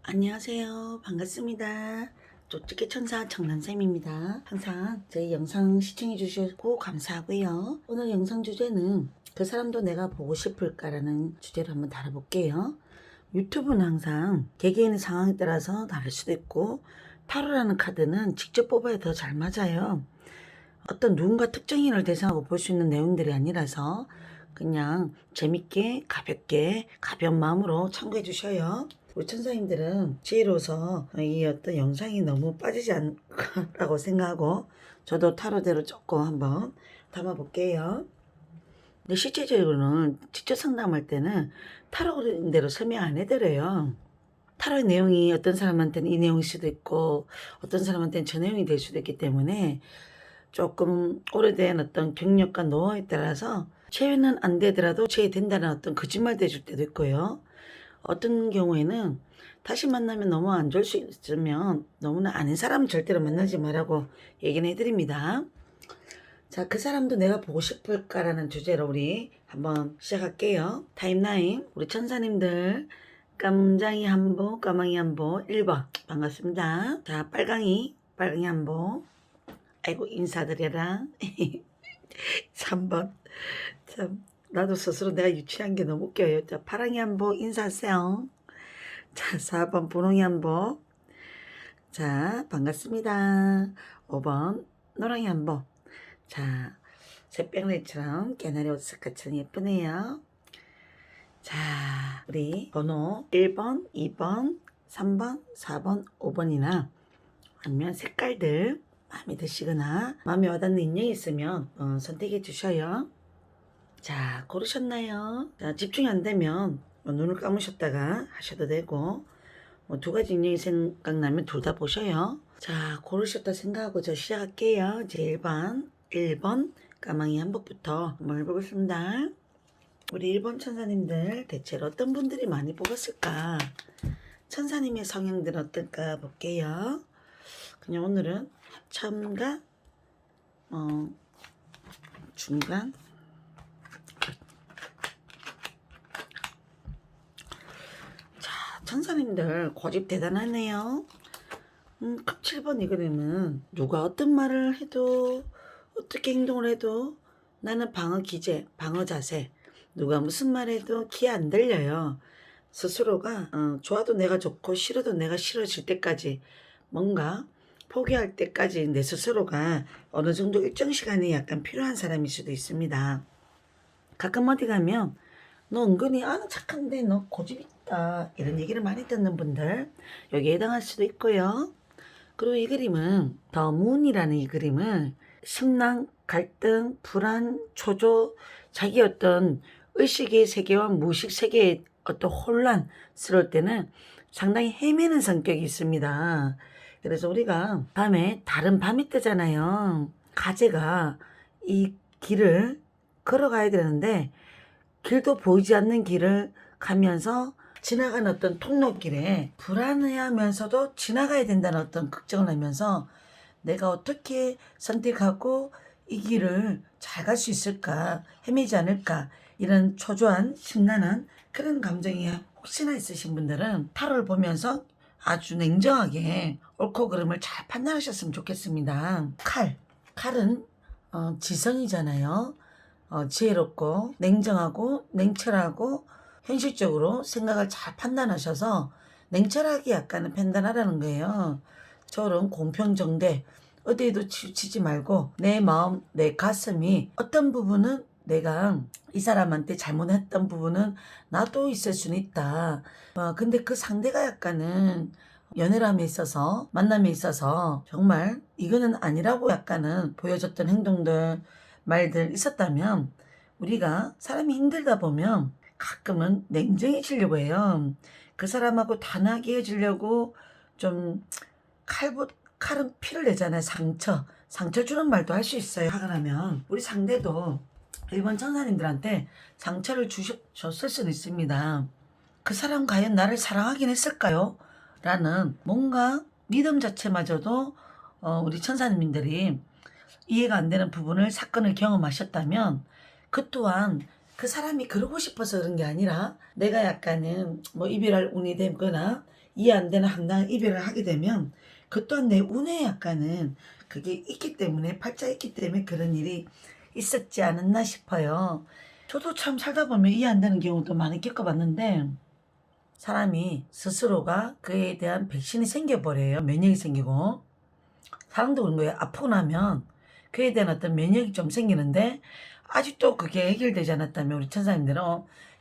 안녕하세요. 반갑습니다. 쪽집게 천사 청란쌤입니다. 항상 제 영상 시청해 주시고 감사하고요. 오늘 영상 주제는 그 사람도 내가 보고 싶을까라는 주제로 한번 다뤄볼게요. 유튜브는 항상 개개인의 상황에 따라서 다를 수도 있고 타로라는 카드는 직접 뽑아야 더 잘 맞아요. 어떤 누군가 특정인을 대상으로 볼 수 있는 내용들이 아니라서 그냥 재밌게 가볍게 가벼운 마음으로 참고해 주셔요. 우리 천사님들은 지혜로워서 이 어떤 영상이 너무 빠지지 않라고 생각하고 저도 타로대로 조금 한번 담아볼게요. 근데 실제적으로는 직접 상담할 때는 타로 그린 대로 설명 안 해드려요. 타로의 내용이 어떤 사람한테는 이 내용일 수도 있고 어떤 사람한테는 저 내용이 될 수도 있기 때문에 조금 오래된 어떤 경력과 노하우에 따라서 체외는 안 되더라도 체외된다는 어떤 거짓말도 해줄 때도 있고요. 어떤 경우에는 다시 만나면 너무 안 좋을 수 있으면 너무나 아는 사람은 절대로 만나지 말라고 얘기는 해드립니다. 자, 그 사람도 내가 보고 싶을까라는 주제로 우리 한번 시작할게요. 타임라인 우리 천사님들 깜장이 한보 까망이 한보 1번 반갑습니다. 자, 빨강이 한보 아이고 인사드려라 3번 참 나도 스스로 내가 유치한 게 너무 웃겨요. 자, 파랑이 한보 인사하세요. 자, 4번 분홍이 한보 자 반갑습니다. 5번 노랑이 한보 자 새벽날처럼 개나리 옷색깔처럼 예쁘네요. 자 우리 번호 1번 2번 3번 4번 5번이나 아니면 색깔들 마음에 드시거나 마음에 와닿는 인형이 있으면 선택해 주셔요. 자 고르셨나요? 자 집중이 안 되면 눈을 감으셨다가 하셔도 되고 두 가지 인형이 생각나면 둘 다 보셔요. 자 고르셨다 생각하고 저 시작할게요. 이제 1번 까망이 한복부터 한번 해보겠습니다. 우리 1번 천사님들 대체로 어떤 분들이 많이 뽑았을까? 천사님의 성향들은 어떨까 볼게요. 그냥 오늘은 합참과 중간 자 천사님들 고집 대단하네요. 7번 이 그림은 누가 어떤 말을 해도 어떻게 행동을 해도 나는 방어 기제 방어 자세 누가 무슨 말 해도 귀에 안 들려요. 스스로가 좋아도 내가 좋고 싫어도 내가 싫어질 때까지 뭔가 포기할 때까지 내 스스로가 어느 정도 일정 시간이 약간 필요한 사람일 수도 있습니다. 가끔 어디 가면 너 은근히 착한데 너 고집 있다 이런 얘기를 많이 듣는 분들 여기에 해당할 수도 있고요. 그리고 이 그림은 더 문이라는 이 그림은 심랑, 갈등, 불안, 초조, 자기 어떤 의식의 세계와 무의식 세계의 어떤 혼란스러울 때는 상당히 헤매는 성격이 있습니다. 그래서 우리가 밤에 다른 밤이 뜨잖아요. 가재가 이 길을 걸어가야 되는데 길도 보이지 않는 길을 가면서 지나가는 어떤 통로길에 불안해하면서도 지나가야 된다는 어떤 걱정을 하면서 내가 어떻게 선택하고 이 길을 잘 갈 수 있을까 헤매지 않을까 이런 초조한 심란한 그런 감정이 혹시나 있으신 분들은 타로를 보면서 아주 냉정하게 옳고 그름을 잘 판단하셨으면 좋겠습니다. 칼은 지성이잖아요. 지혜롭고 냉정하고 냉철하고 현실적으로 생각을 잘 판단하셔서 냉철하게 약간은 판단하라는 거예요. 저런 공평정대 어디에도 치우치지 말고 내 마음 내 가슴이 어떤 부분은 내가 이 사람한테 잘못했던 부분은 나도 있을 수는 있다. 근데 그 상대가 약간은 연애람에 있어서 만남에 있어서 정말 이거는 아니라고 약간은 보여줬던 행동들 말들 있었다면 우리가 사람이 힘들다 보면 가끔은 냉정해지려고 해요. 그 사람하고 단하게 헤어지려고 좀 칼은 피를 내잖아요. 상처 주는 말도 할 수 있어요. 화가 나면 우리 상대도 일본 천사님들한테 상처를 줬을 수는 있습니다. 그 사람 과연 나를 사랑하긴 했을까요? 라는 뭔가 믿음 자체마저도 우리 천사님들이 이해가 안 되는 부분을 사건을 경험하셨다면 그 또한 그 사람이 그러고 싶어서 그런 게 아니라 내가 약간은 뭐 이별할 운이 되거나 이해 안 되는 황당한 이별을 하게 되면 그 또한 내 운에 약간은 그게 있기 때문에 팔자 있기 때문에 그런 일이 있었지 않았나 싶어요. 저도 참 살다 보면 이해 안 되는 경우도 많이 겪어봤는데 사람이 스스로가 그에 대한 백신이 생겨버려요. 면역이 생기고. 사람도 그런 거예요. 아프고 나면 그에 대한 어떤 면역이 좀 생기는데 아직도 그게 해결되지 않았다면 우리 천사님들은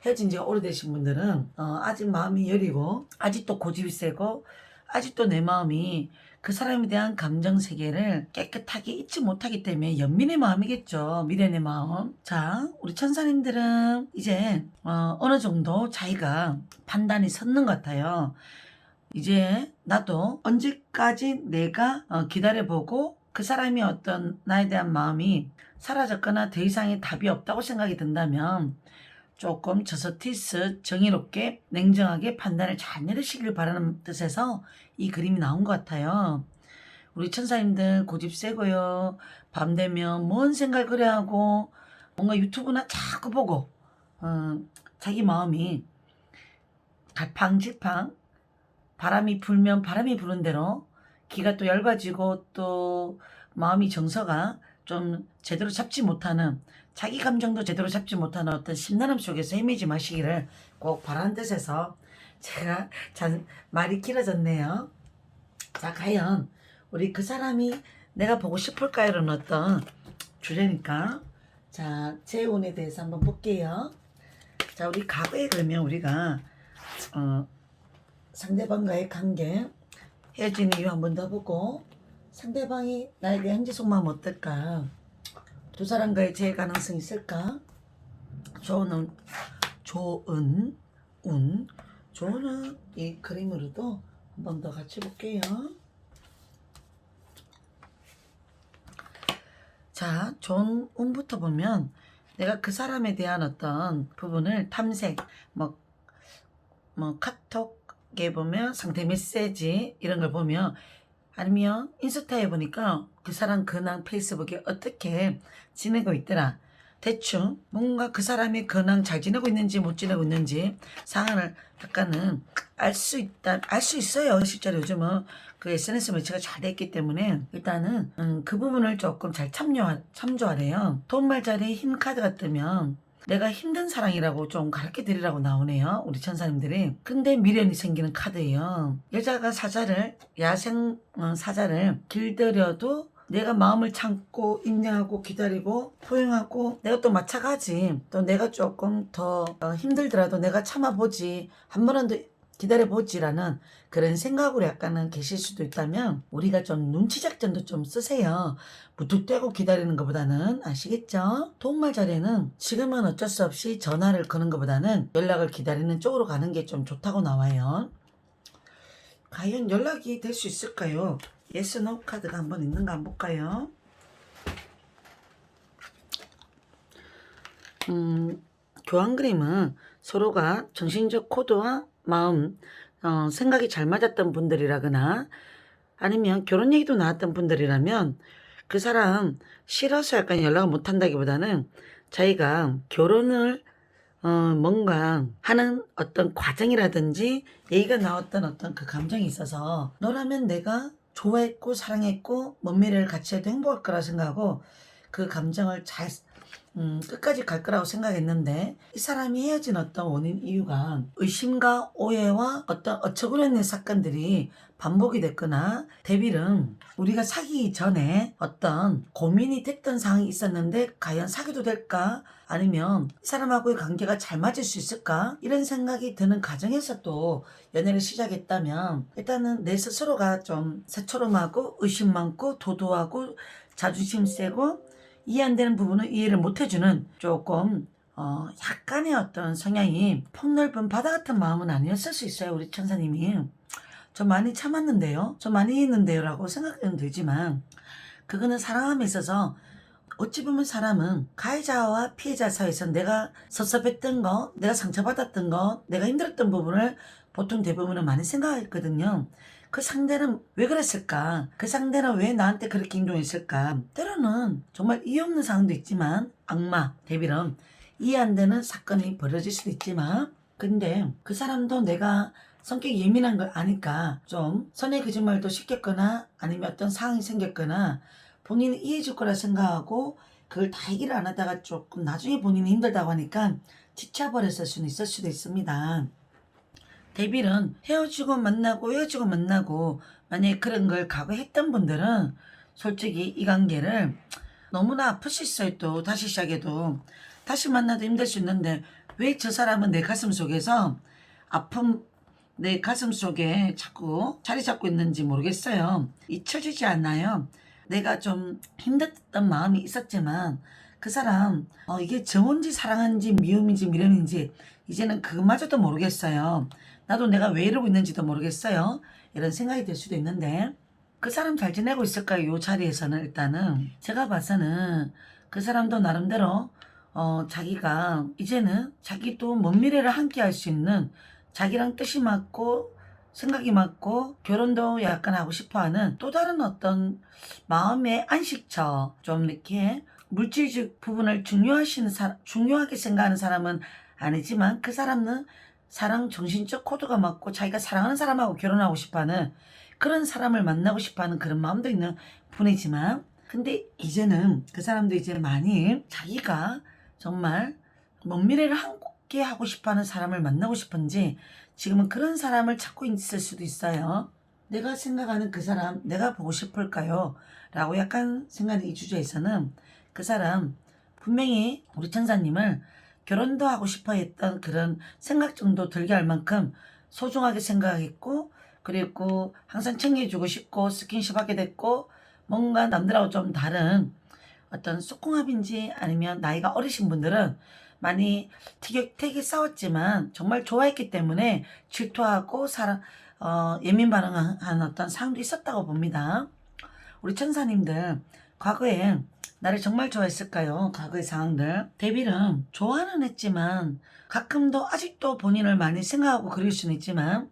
헤어진 지가 오래되신 분들은 아직 마음이 여리고 아직도 고집이 세고 아직도 내 마음이 그 사람에 대한 감정 세계를 깨끗하게 잊지 못하기 때문에 연민의 마음이겠죠. 미련의 마음. 자, 우리 천사님들은 이제 어느 정도 자기가 판단이 섰는 것 같아요. 이제 나도 언제까지 내가 기다려보고 그 사람이 어떤 나에 대한 마음이 사라졌거나 더 이상의 답이 없다고 생각이 든다면 조금 저서티스 정의롭게 냉정하게 판단을 잘 내리시길 바라는 뜻에서 이 그림이 나온 것 같아요. 우리 천사님들 고집 세고요. 밤 되면 뭔 생각을 그래 하고 뭔가 유튜브나 자꾸 보고 자기 마음이 갈팡질팡 바람이 불면 바람이 부는 대로 기가 또 얇아지고 또 마음이 정서가 좀 제대로 잡지 못하는 자기 감정도 제대로 잡지 못하는 어떤 심란함 속에서 헤매지 마시기를 꼭 바라는 뜻에서 제가 말이 길어졌네요. 자, 과연 우리 그 사람이 내가 보고 싶을까요라는 어떤 주제니까 자, 제 운에 대해서 한번 볼게요. 자, 우리 과거에 그러면 우리가 상대방과의 관계 헤어진 이유 한 번 더 보고 상대방이 나에 대한 현재 속마음 어떨까? 두 사람과의 재회 가능성이 있을까? 좋은 이 그림으로도 한 번 더 같이 볼게요. 자, 좋은 운부터 보면 내가 그 사람에 대한 어떤 부분을 탐색, 뭐 카톡에 보면 상태 메시지 이런 걸 보면 아니면 인스타에 보니까 그 사람 근황 페이스북에 어떻게 지내고 있더라. 대충 뭔가 그 사람이 근황 잘 지내고 있는지 못 지내고 있는지 상황을 약간은 알 수 있어요. 실제로 요즘은 그 SNS 매체가 잘 됐기 때문에 일단은 그 부분을 조금 잘 참조하래요. 돈말자리 힘 카드가 뜨면 내가 힘든 사랑이라고 좀 가르쳐 드리라고 나오네요. 우리 천사님들이. 근데 미련이 생기는 카드예요. 여자가 야생 사자를 길들여도 내가 마음을 참고 인정하고 기다리고 포용하고 내가 또 마찬가지 또 내가 조금 더 힘들더라도 내가 참아보지 한 번은 더 기다려보지라는 그런 생각으로 약간은 계실 수도 있다면 우리가 좀 눈치 작전도 좀 쓰세요. 무뚝대고 기다리는 것보다는 아시겠죠? 도움말 자리는 지금은 어쩔 수 없이 전화를 거는 것보다는 연락을 기다리는 쪽으로 가는 게 좀 좋다고 나와요. 과연 연락이 될 수 있을까요? 예스 노 카드가 한번 있는가 한번 볼까요? 교환 그림은 서로가 정신적 코드와 마음, 생각이 잘 맞았던 분들이라거나 아니면 결혼 얘기도 나왔던 분들이라면 그 사람 싫어서 약간 연락을 못 한다기보다는 자기가 결혼을 뭔가 하는 어떤 과정이라든지 얘기가 나왔던 어떤 그 감정이 있어서 너라면 내가 좋아했고 사랑했고 먼 미래를 같이 해도 행복할 거라 생각하고 그 감정을 잘 끝까지 갈 거라고 생각했는데 이 사람이 헤어진 어떤 원인 이유가 의심과 오해와 어떤 어처구니없는 사건들이 반복이 됐거나 대비는 우리가 사귀기 전에 어떤 고민이 됐던 상황이 있었는데 과연 사귀도 될까 아니면 이 사람하고의 관계가 잘 맞을 수 있을까 이런 생각이 드는 과정에서 또 연애를 시작했다면 일단은 내 스스로가 좀 새초롬하고 의심 많고 도도하고 자존심 세고 이해 안 되는 부분은 이해를 못 해주는 조금 약간의 어떤 성향이 폭넓은 바다 같은 마음은 아니었을 수 있어요. 우리 천사님이. 저 많이 참았는데요. 저 많이 했는데요. 라고 생각해도 되지만 그거는 사랑함에 있어서 어찌 보면 사람은 가해자와 피해자 사이에서 내가 섭섭했던 거, 내가 상처받았던 거, 내가 힘들었던 부분을 보통 대부분은 많이 생각했거든요. 그 상대는 왜 그랬을까? 그 상대는 왜 나한테 그렇게 행동했을까? 때로는 정말 이해 없는 상황도 있지만 악마, 대비론 이해 안 되는 사건이 벌어질 수도 있지만 근데 그 사람도 내가 성격이 예민한 걸 아니까 좀 선의 거짓말도 시켰거나 아니면 어떤 상황이 생겼거나 본인이 이해해줄 거라 생각하고 그걸 다 얘기를 안 하다가 조금 나중에 본인이 힘들다고 하니까 지쳐버렸을 수는 있을 수도 있습니다. 데빌은 헤어지고 만나고 만약에 그런 걸 각오했던 분들은 솔직히 이 관계를 너무나 아프실 수 있어요. 또 다시 시작해도 다시 만나도 힘들 수 있는데 왜 저 사람은 내 가슴 속에서 아픔 내 가슴 속에 자꾸 자리 잡고 있는지 모르겠어요. 잊혀지지 않나요? 내가 좀 힘들었던 마음이 있었지만 그 사람 이게 정인지 사랑인지 미움인지 미련인지 이제는 그마저도 모르겠어요. 나도 내가 왜 이러고 있는지도 모르겠어요. 이런 생각이 들 수도 있는데 그 사람 잘 지내고 있을까요? 이 자리에서는 일단은 제가 봐서는 그 사람도 나름대로 자기가 이제는 자기도 먼 미래를 함께 할 수 있는 자기랑 뜻이 맞고 생각이 맞고 결혼도 약간 하고 싶어하는 또 다른 어떤 마음의 안식처 좀 이렇게 물질적 부분을 중요하게 생각하는 사람은 아니지만 그 사람은 사랑 정신적 코드가 맞고 자기가 사랑하는 사람하고 결혼하고 싶어하는 그런 사람을 만나고 싶어하는 그런 마음도 있는 분이지만 근데 이제는 그 사람도 이제 많이 자기가 정말 먼 미래를 함께 하고 싶어하는 사람을 만나고 싶은지 지금은 그런 사람을 찾고 있을 수도 있어요. 내가 생각하는 그 사람 내가 보고 싶을까요? 라고 약간 생각이 이 주제에서는 그 사람 분명히 우리 천사님을 결혼도 하고 싶어 했던 그런 생각 정도 들게 할 만큼 소중하게 생각했고 그리고 항상 챙겨주고 싶고 스킨십 하게 됐고 뭔가 남들하고 좀 다른 어떤 소궁합인지 아니면 나이가 어리신 분들은 많이 티격태격 싸웠지만 정말 좋아했기 때문에 질투하고 예민 반응한 어떤 상황도 있었다고 봅니다. 우리 천사님들 과거에 나를 정말 좋아했을까요? 과거의 상황들. 데빌은 좋아는 했지만 가끔도 아직도 본인을 많이 생각하고 그릴 수는 있지만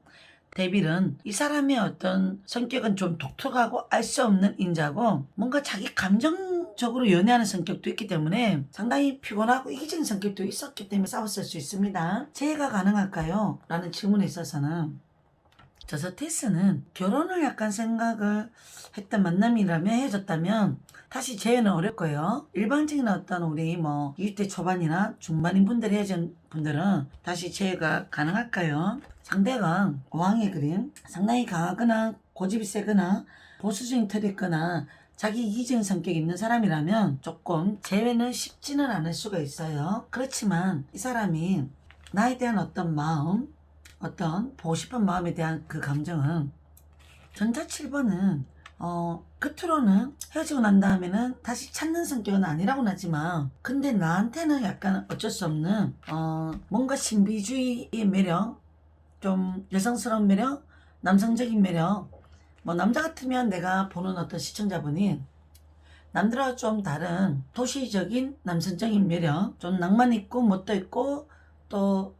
데빌은 이 사람의 어떤 성격은 좀 독특하고 알 수 없는 인자고 뭔가 자기 감정적으로 연애하는 성격도 있기 때문에 상당히 피곤하고 이기적인 성격도 있었기 때문에 싸웠을 수 있습니다. 재해가 가능할까요? 라는 질문에 있어서는 저서 테스는 결혼을 약간 생각을 했던 만남이라면 헤어졌다면 다시 재회는 어려울 거예요. 일반적인 어떤 우리 20대 초반이나 중반인 분들이 헤어진 분들은 다시 재회가 가능할까요? 상대가 왕의 그림 상당히 강하거나 고집이 세거나 보수적인 틀이 있거나 자기 이기적인 성격이 있는 사람이라면 조금 재회는 쉽지는 않을 수가 있어요. 그렇지만 이 사람이 나에 대한 어떤 마음 어떤 보고 싶은 마음에 대한 그 감정은 전자 7번은 끝으로는 헤어지고 난 다음에는 다시 찾는 성격은 아니라고는 하지만 근데 나한테는 약간 어쩔 수 없는 뭔가 신비주의의 매력 좀 여성스러운 매력 남성적인 매력 남자 같으면 내가 보는 어떤 시청자분이 남들과 좀 다른 도시적인 남성적인 매력 좀 낭만 있고 멋도 있고 또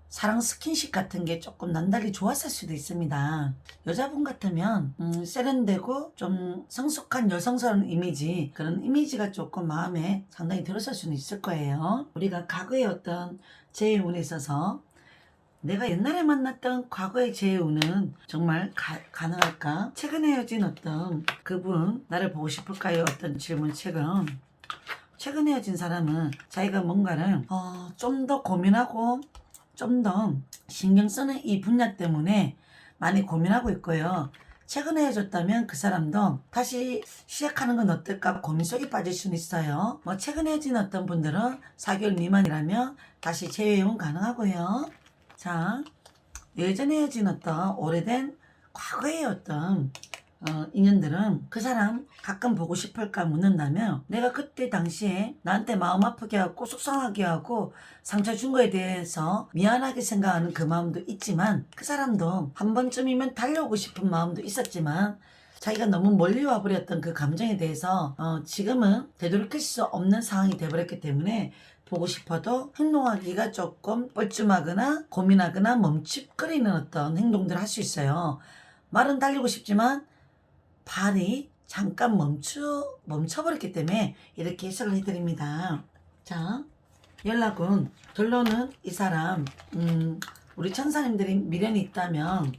사랑 스킨십 같은 게 조금 남달리 좋았을 수도 있습니다. 여자분 같으면 세련되고 좀 성숙한 여성스러운 이미지 그런 이미지가 조금 마음에 상당히 들었을 수는 있을 거예요. 우리가 과거의 어떤 재운에 있어서 내가 옛날에 만났던 과거의 재운은 정말 가능할까? 최근에 헤어진 어떤 그분 나를 보고 싶을까요? 어떤 질문 최근에 헤어진 사람은 자기가 뭔가를 좀 더 고민하고 좀 더 신경 쓰는 이 분야 때문에 많이 고민하고 있고요. 최근에 헤어졌다면 그 사람도 다시 시작하는 건 어떨까 고민 속에 빠질 수는 있어요. 최근에 헤어진 어떤 분들은 4개월 미만이라면 다시 재회은 가능하고요. 자, 예전에 헤어진 어떤 오래된 과거의 어떤 인연들은 그 사람 가끔 보고 싶을까 묻는다면 내가 그때 당시에 나한테 마음 아프게 하고 속상하게 하고 상처 준 거에 대해서 미안하게 생각하는 그 마음도 있지만 그 사람도 한 번쯤이면 달려오고 싶은 마음도 있었지만 자기가 너무 멀리 와버렸던 그 감정에 대해서 지금은 되돌이킬 수 없는 상황이 돼버렸기 때문에 보고 싶어도 행동하기가 조금 뻘쭘하거나 고민하거나 멈칫거리는 어떤 행동들을 할 수 있어요. 말은 달리고 싶지만 발이 잠깐 멈춰버렸기 때문에 이렇게 해석을 해드립니다. 자, 연락은 결론은 이 사람 우리 천사님들이 미련이 있다면,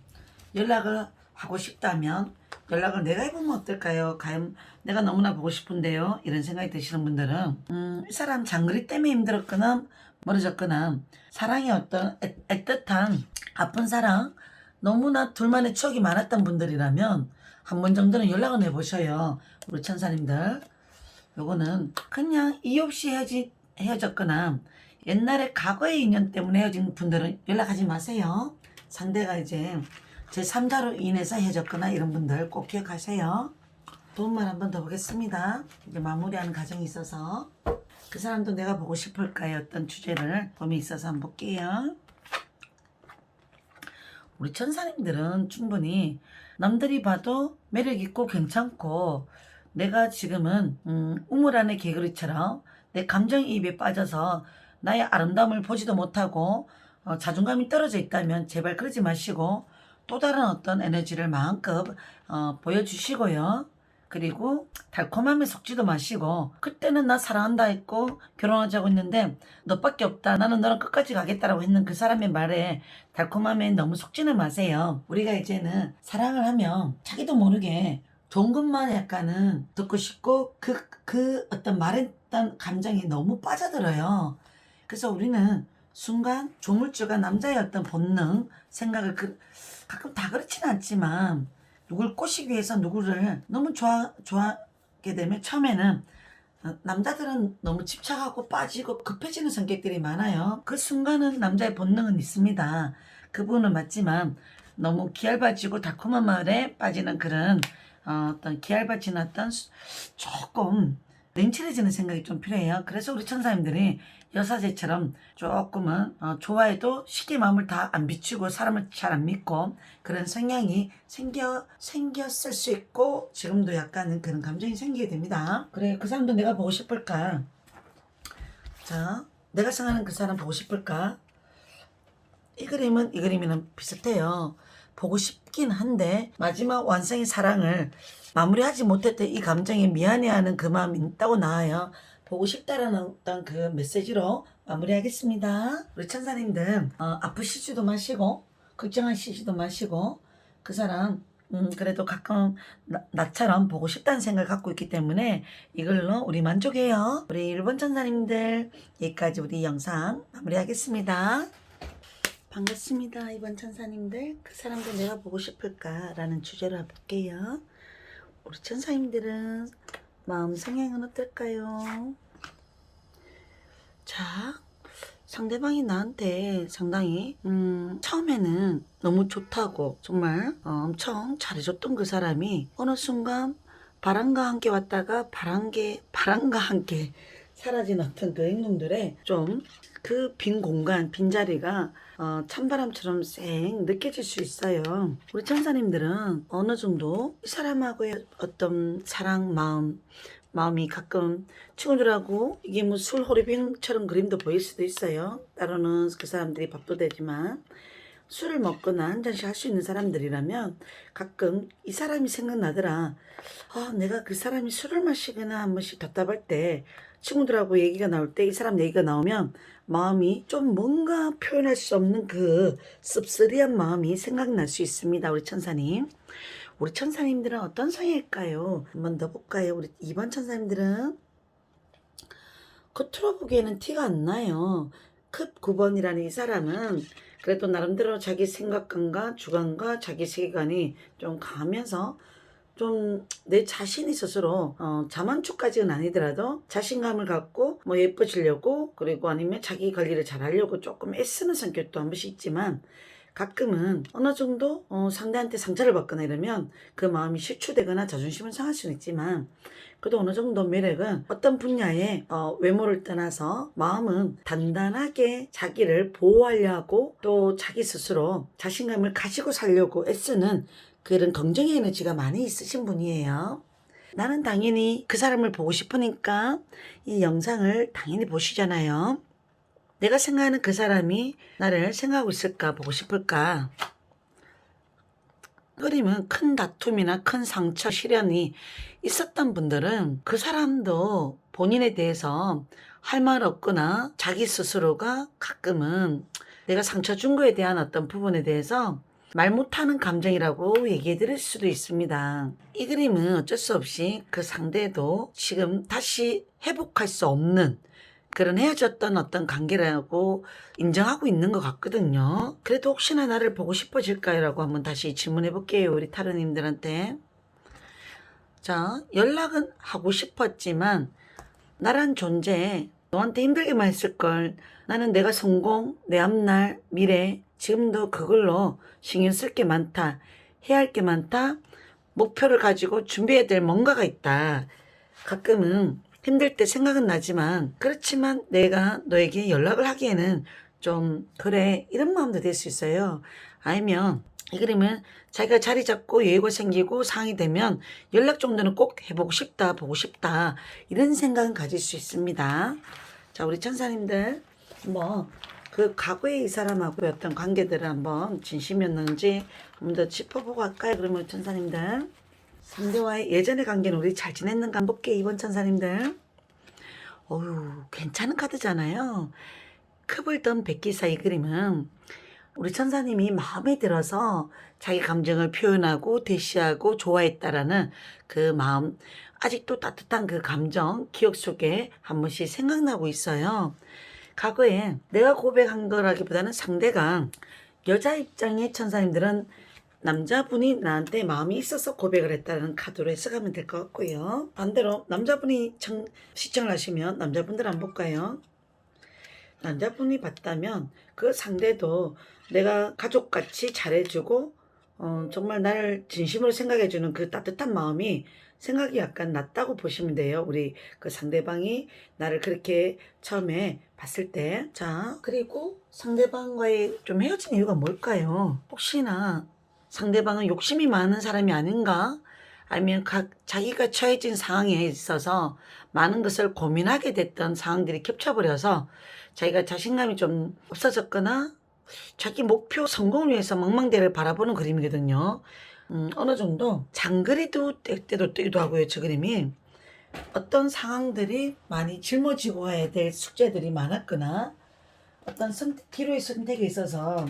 연락을 하고 싶다면 연락을 내가 해보면 어떨까요? 과연 내가 너무나 보고 싶은데요, 이런 생각이 드시는 분들은 이 사람 장거리 때문에 힘들었거나 멀어졌거나 사랑의 어떤 애틋한 아픈 사랑, 너무나 둘만의 추억이 많았던 분들이라면 한 번 정도는 연락을 해보셔요. 우리 천사님들, 요거는 그냥 이유 없이 헤어졌거나 옛날에 과거의 인연 때문에 헤어진 분들은 연락하지 마세요. 상대가 이제 제3자로 인해서 헤어졌거나 이런 분들 꼭 기억하세요. 도움만 한 번 더 보겠습니다. 이제 마무리하는 과정이 있어서 그 사람도 내가 보고 싶을까요? 어떤 주제를 도움이 있어서 한번 볼게요. 우리 천사님들은 충분히 남들이 봐도 매력있고 괜찮고, 내가 지금은 우물 안의 개구리처럼 내 감정이입에 빠져서 나의 아름다움을 보지도 못하고 자존감이 떨어져 있다면 제발 그러지 마시고 또 다른 어떤 에너지를 마음껏 보여주시고요. 그리고 달콤함에 속지도 마시고, 그때는 나 사랑한다 했고 결혼하자고 했는데 너밖에 없다, 나는 너랑 끝까지 가겠다라고 했는 그 사람의 말에 달콤함에 너무 속지는 마세요. 우리가 이제는 사랑을 하면 자기도 모르게 좋은 것만 약간은 듣고 싶고 그 어떤 말했던 감정이 너무 빠져들어요. 그래서 우리는 순간 조물주가 남자의 어떤 본능 생각을 가끔 다 그렇지는 않지만 누굴 꼬시기 위해서 누구를 너무 좋아하게 되면 처음에는 남자들은 너무 집착하고 빠지고 급해지는 성격들이 많아요. 그 순간은 남자의 본능은 있습니다. 그 부분은 맞지만 너무 기알바지고 달콤한 말에 빠지는 그런 어떤 기알바지는 어떤 조금 냉철해지는 생각이 좀 필요해요. 그래서 우리 천사님들이 여사제처럼 조금은 좋아해도 쉽게 마음을 다 안 비추고 사람을 잘 안 믿고 그런 성향이 생겼을 수 있고, 지금도 약간은 그런 감정이 생기게 됩니다. 그래, 그 사람도 내가 보고 싶을까? 자, 내가 생각하는 그 사람 보고 싶을까? 이 그림이랑 비슷해요. 보고 싶긴 한데 마지막 완성의 사랑을 마무리하지 못했던 이 감정에 미안해하는 그 마음이 있다고 나와요. 보고 싶다라는 어떤 그 메시지로 마무리하겠습니다. 우리 천사님들 아프시지도 마시고 걱정하시지도 마시고, 그 사람 그래도 가끔 나처럼 보고 싶다는 생각을 갖고 있기 때문에 이걸로 우리 만족해요. 우리 일본 천사님들, 여기까지 우리 영상 마무리하겠습니다. 반갑습니다. 이번 천사님들, 그 사람도 내가 보고 싶을까? 라는 주제로 해볼게요. 우리 천사님들은 마음 성향은 어떨까요? 자, 상대방이 나한테 상당히 처음에는 너무 좋다고 정말 엄청 잘해줬던 그 사람이 어느 순간 바람과 함께 왔다가 바람과 함께 사라진 어떤 그 행동들에 좀 그 빈 공간, 빈자리가 찬바람처럼 쌩 느껴질 수 있어요. 우리 천사님들은 어느 정도 이 사람하고의 어떤 사랑 마음이 가끔 친구들하고 이게 뭐 술 호리병처럼 그림도 보일 수도 있어요. 따로는 그 사람들이 바쁘대지만 술을 먹거나 한 잔씩 할 수 있는 사람들이라면 가끔 이 사람이 생각나더라. 내가 그 사람이 술을 마시거나 한 번씩 답답할 때 친구들하고 얘기가 나올 때 이 사람 얘기가 나오면 마음이 좀 뭔가 표현할 수 없는 그 씁쓸한 마음이 생각날 수 있습니다. 우리 천사님. 우리 천사님들은 어떤 성일까요? 한번 더 볼까요? 우리 2번 천사님들은 겉으로 보기에는 티가 안 나요. 급 9번이라는 이 사람은 그래도 나름대로 자기 생각관과 주관과 자기 세계관이 좀 강하면서 좀 내 자신이 스스로 자만추까지는 아니더라도 자신감을 갖고 뭐 예뻐지려고, 그리고 아니면 자기 관리를 잘 하려고 조금 애쓰는 성격도 한 번씩 있지만, 가끔은 어느 정도 상대한테 상처를 받거나 이러면 그 마음이 실추되거나 자존심은 상할 수는 있지만, 그래도 어느 정도 매력은 어떤 분야의 외모를 떠나서 마음은 단단하게 자기를 보호하려 하고 또 자기 스스로 자신감을 가지고 살려고 애쓰는 그런 긍정의 에너지가 많이 있으신 분이에요. 나는 당연히 그 사람을 보고 싶으니까 이 영상을 당연히 보시잖아요. 내가 생각하는 그 사람이 나를 생각하고 있을까, 보고 싶을까? 그림은 큰 다툼이나 큰 상처, 시련이 있었던 분들은 그 사람도 본인에 대해서 할 말 없거나 자기 스스로가 가끔은 내가 상처 준 거에 대한 어떤 부분에 대해서 말 못하는 감정이라고 얘기해 드릴 수도 있습니다. 이 그림은 어쩔 수 없이 그 상대도 지금 다시 회복할 수 없는 그런 헤어졌던 어떤 관계라고 인정하고 있는 것 같거든요. 그래도 혹시나 나를 보고 싶어질까요? 라고 한번 다시 질문해 볼게요. 우리 타로님들한테. 자, 연락은 하고 싶었지만 나란 존재 너한테 힘들게만 했을걸. 나는 내가 성공, 내 앞날, 미래 지금도 그걸로 신경 쓸 게 많다. 해야 할 게 많다. 목표를 가지고 준비해야 될 뭔가가 있다. 가끔은 힘들 때 생각은 나지만 그렇지만 내가 너에게 연락을 하기에는 좀 그래 이런 마음도 될 수 있어요. 아니면 이 그림은 자기가 자리 잡고 여유가 생기고 상황이 되면 연락 정도는 꼭 해보고 싶다 보고 싶다 이런 생각은 가질 수 있습니다. 자, 우리 천사님들 한번 그 과거의 이 사람하고의 어떤 관계들을 한번 진심이었는지 한번 더 짚어보고 할까요? 그러면 천사님들 상대와의 예전의 관계는 우리 잘 지냈는가 한번 볼게요. 이번 천사님들. 어휴, 괜찮은 카드잖아요. 크블던 백기사 이 그림은 우리 천사님이 마음에 들어서 자기 감정을 표현하고 대시하고 좋아했다라는 그 마음, 아직도 따뜻한 그 감정 기억 속에 한 번씩 생각나고 있어요. 과거에 내가 고백한 거라기보다는 상대가 여자 입장의 천사님들은 남자분이 나한테 마음이 있어서 고백을 했다는 카드로 해석하면 될 것 같고요. 반대로 남자분이 시청을 하시면 남자분들 한번 볼까요? 남자분이 봤다면 그 상대도 내가 가족같이 잘해주고 정말 나를 진심으로 생각해주는 그 따뜻한 마음이 생각이 약간 낮다고 보시면 돼요. 우리 그 상대방이 나를 그렇게 처음에 봤을 때. 자, 그리고 상대방과의 좀 헤어진 이유가 뭘까요? 혹시나 상대방은 욕심이 많은 사람이 아닌가? 아니면 자기가 처해진 상황에 있어서 많은 것을 고민하게 됐던 상황들이 겹쳐버려서 자기가 자신감이 좀 없어졌거나 자기 목표 성공을 위해서 망망대를 바라보는 그림이거든요. 어느 정도 장거리도 때도 뜨기도 하고요. 저 그림이 어떤 상황들이 많이 짊어지고 가야 될 숙제들이 많았거나 어떤 기로의 선택에 있어서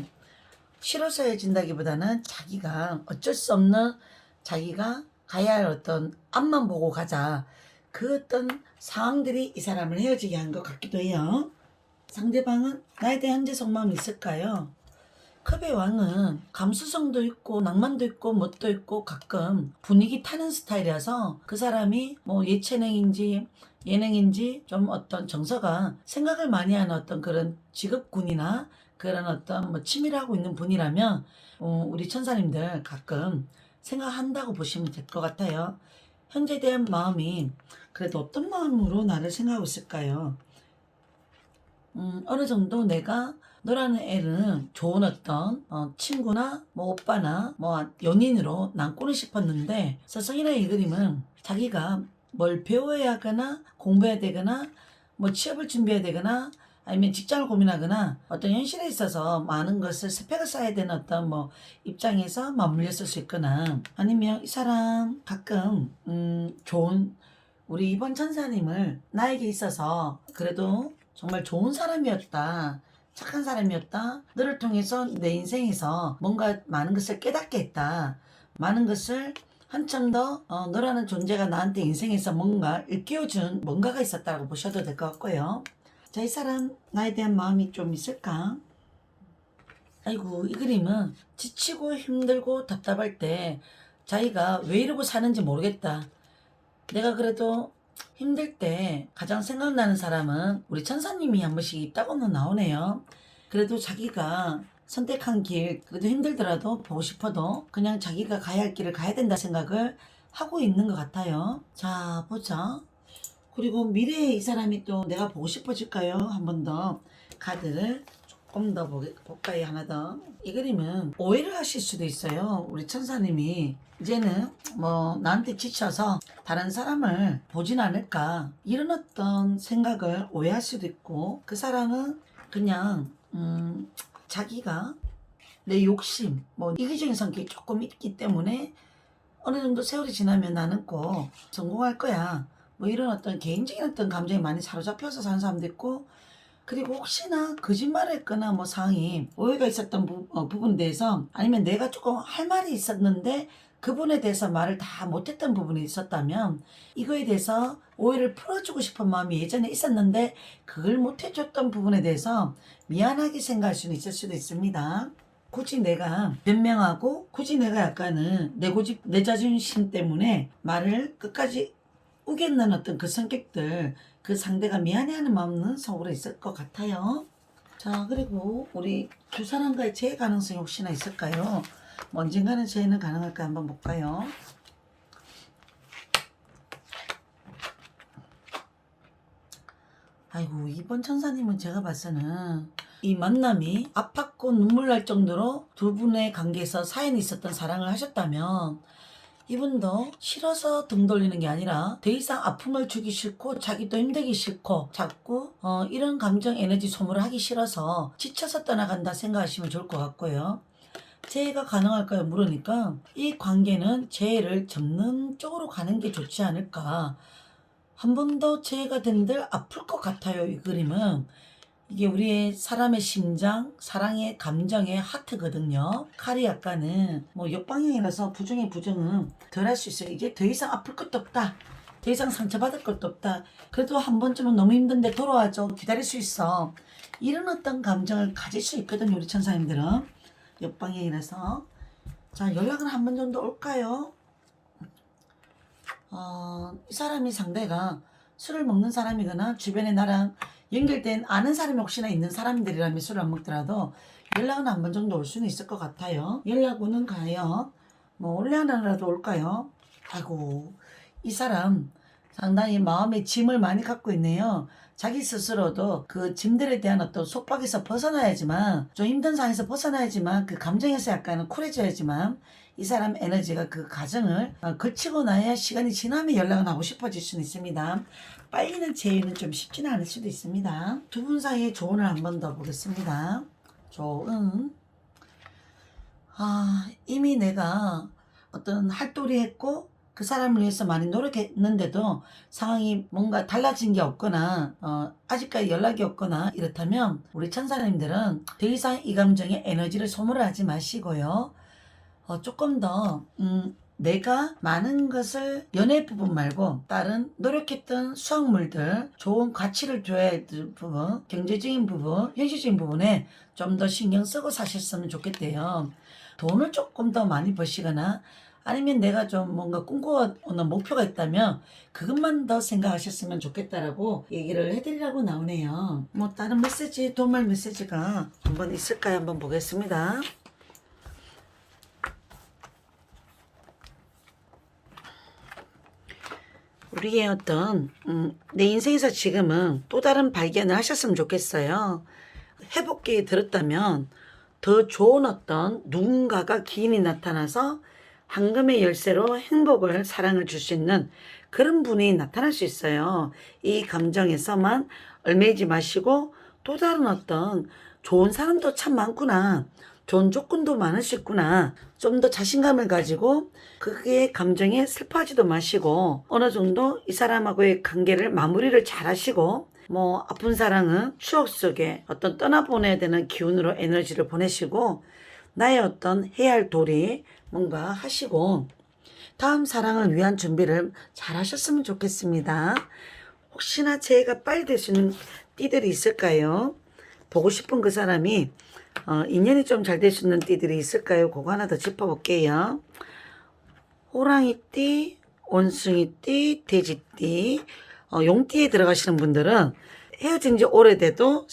싫어서 헤어진다기보다는 자기가 어쩔 수 없는 자기가 가야 할 어떤 앞만 보고 가자. 그 어떤 상황들이 이 사람을 헤어지게 한 것 같기도 해요. 상대방은 나에 대한 현재 속마음이 있을까요? 컵의 왕은 감수성도 있고 낭만도 있고 멋도 있고 가끔 분위기 타는 스타일이라서 그 사람이 뭐 예체능인지 예능인지 좀 어떤 정서가 생각을 많이 하는 어떤 그런 직업군이나 그런 어떤 뭐 취미를 하고 있는 분이라면 우리 천사님들 가끔 생각한다고 보시면 될 것 같아요. 현재에 대한 마음이 그래도 어떤 마음으로 나를 생각하고 있을까요? 어느 정도 내가 너라는 애는 좋은 어떤 친구나 뭐 오빠나 뭐 연인으로 남고는 싶었는데 서성이나 이 그림은 자기가 뭘 배워야 하거나 공부해야 되거나 뭐 취업을 준비해야 되거나 아니면 직장을 고민하거나 어떤 현실에 있어서 많은 것을 스펙을 쌓아야 되는 어떤 뭐 입장에서 맞물렸을 수 있거나 아니면 이 사람 가끔 좋은 우리 이번 천사님을 나에게 있어서 그래도 정말 좋은 사람이었다. 착한 사람이었다. 너를 통해서 내 인생에서 뭔가 많은 것을 깨닫게 했다. 많은 것을 한참 더 너라는 존재가 나한테 인생에서 뭔가 일깨워준 뭔가가 있었다고 보셔도 될 것 같고요. 자, 이 사람 나에 대한 마음이 좀 있을까? 아이고, 이 그림은 지치고 힘들고 답답할 때 자기가 왜 이러고 사는지 모르겠다. 내가 그래도 힘들 때 가장 생각나는 사람은 우리 천사님이 한 번씩 있다고는 나오네요. 그래도 자기가 선택한 길, 그래도 힘들더라도 보고 싶어도 그냥 자기가 가야 할 길을 가야 된다 생각을 하고 있는 것 같아요. 자, 보자. 그리고 미래에 이 사람이 또 내가 보고 싶어질까요? 한 번 더 카드를 조금 더 볼까요? 하나 더. 이 그림은 오해를 하실 수도 있어요. 우리 천사님이 이제는 뭐 나한테 지쳐서 다른 사람을 보진 않을까 이런 어떤 생각을 오해할 수도 있고 그 사람은 그냥 자기가 내 욕심 뭐 이기적인 성격이 조금 있기 때문에 어느 정도 세월이 지나면 나는 꼭 성공할 거야 뭐 이런 어떤 개인적인 어떤 감정이 많이 사로잡혀서 사는 사람도 있고 그리고 혹시나 거짓말을 했거나 뭐 상황이 오해가 있었던 부분에 대해서 아니면 내가 조금 할 말이 있었는데 그분에 대해서 말을 다 못했던 부분이 있었다면 이거에 대해서 오해를 풀어주고 싶은 마음이 예전에 있었는데 그걸 못해줬던 부분에 대해서 미안하게 생각할 수는 있을 수도 있습니다. 굳이 내가 변명하고 굳이 내가 약간은 내 고집 내 자존심 때문에 말을 끝까지 우겼는 어떤 그 성격들 그 상대가 미안해하는 마음은 속으로 있을 것 같아요. 자, 그리고 우리 두 사람과의 재해 가능성이 혹시나 있을까요? 뭐 언젠가는 재해는 가능할까 한번 볼까요? 아이고, 이번 천사님은 제가 봤서는 이 만남이 아팠고 눈물 날 정도로 두 분의 관계에서 사연이 있었던 사랑을 하셨다면 이분도 싫어서 등 돌리는 게 아니라 더 이상 아픔을 주기 싫고 자기도 힘들기 싫고 자꾸 이런 감정 에너지 소모를 하기 싫어서 지쳐서 떠나간다 생각하시면 좋을 것 같고요. 재해가 가능할까요? 물으니까 이 관계는 재해를 접는 쪽으로 가는 게 좋지 않을까. 한 번 더 재해가 된들 아플 것 같아요. 이 그림은. 이게 우리의 사람의 심장, 사랑의 감정의 하트거든요. 칼이 약간은 뭐 역방향이라서 부정의 부정은 덜 할 수 있어요. 이제 더 이상 아플 것도 없다. 더 이상 상처받을 것도 없다. 그래도 한 번쯤은 너무 힘든데 돌아와줘. 기다릴 수 있어. 이런 어떤 감정을 가질 수 있거든요. 우리 천사님들은. 역방향이라서. 자, 연락은 한 번 정도 올까요? 이 사람이 상대가 술을 먹는 사람이거나 주변에 나랑 연결된 아는 사람이 혹시나 있는 사람들이라면 술을 안 먹더라도 연락은 한 번 정도 올 수는 있을 것 같아요. 연락 오는 가요. 뭐 원래 하나라도 올까요? 아이고, 이 사람 상당히 마음에 짐을 많이 갖고 있네요. 자기 스스로도 그 짐들에 대한 어떤 속박에서 벗어나야지만 좀 힘든 상황에서 벗어나야지만 그 감정에서 약간은 쿨해져야지만 이 사람 에너지가 그 과정을 거치고 나야 시간이 지나면 연락을 하고 싶어질 수는 있습니다. 빨리는 재회는 좀 쉽지는 않을 수도 있습니다. 두 분 사이의 조언을 한 번 더 보겠습니다. 조언. 이미 내가 어떤 할도리 했고 그 사람을 위해서 많이 노력했는데도 상황이 뭔가 달라진 게 없거나 아직까지 연락이 없거나 이렇다면 우리 천사님들은 더 이상 이 감정에 에너지를 소모를 하지 마시고요. 조금 더 내가 많은 것을 연애 부분 말고 다른 노력했던 수확물들 좋은 가치를 줘야 할 부분 경제적인 부분 현실적인 부분에 좀 더 신경 쓰고 사셨으면 좋겠대요. 돈을 조금 더 많이 버시거나 아니면 내가 좀 뭔가 꿈꿔오는 목표가 있다면 그것만 더 생각하셨으면 좋겠다라고 얘기를 해드리라고 나오네요. 뭐 다른 메시지 도움할 메시지가 한번 있을까요? 한번 보겠습니다. 우리의 어떤 내 인생에서 지금은 또 다른 발견을 하셨으면 좋겠어요. 회복기에 들었다면 더 좋은 어떤 누군가가 기인이 나타나서 황금의 열쇠로 행복을 사랑을 줄 수 있는 그런 분이 나타날 수 있어요. 이 감정에서만 얽매이지 마시고 또 다른 어떤 좋은 사람도 참 많구나. 좋은 조건도 많을 수 있구나. 좀 더 자신감을 가지고 그게 감정에 슬퍼하지도 마시고 어느 정도 이 사람하고의 관계를 마무리를 잘 하시고 뭐 아픈 사랑은 추억 속에 어떤 떠나보내야 되는 기운으로 에너지를 보내시고 나의 어떤 해야 할 도리 뭔가 하시고 다음 사랑을 위한 준비를 잘 하셨으면 좋겠습니다. 혹시나 재해가 빨리 될 수 있는 띠들이 있을까요? 보고 싶은 그 사람이 인연이 좀 잘 될 수 있는 띠들이 있을까요? 그거 하나 더 짚어볼게요. 호랑이띠, 원숭이띠, 돼지띠, 용띠에 들어가시는 분들은 헤어진 지 오래돼도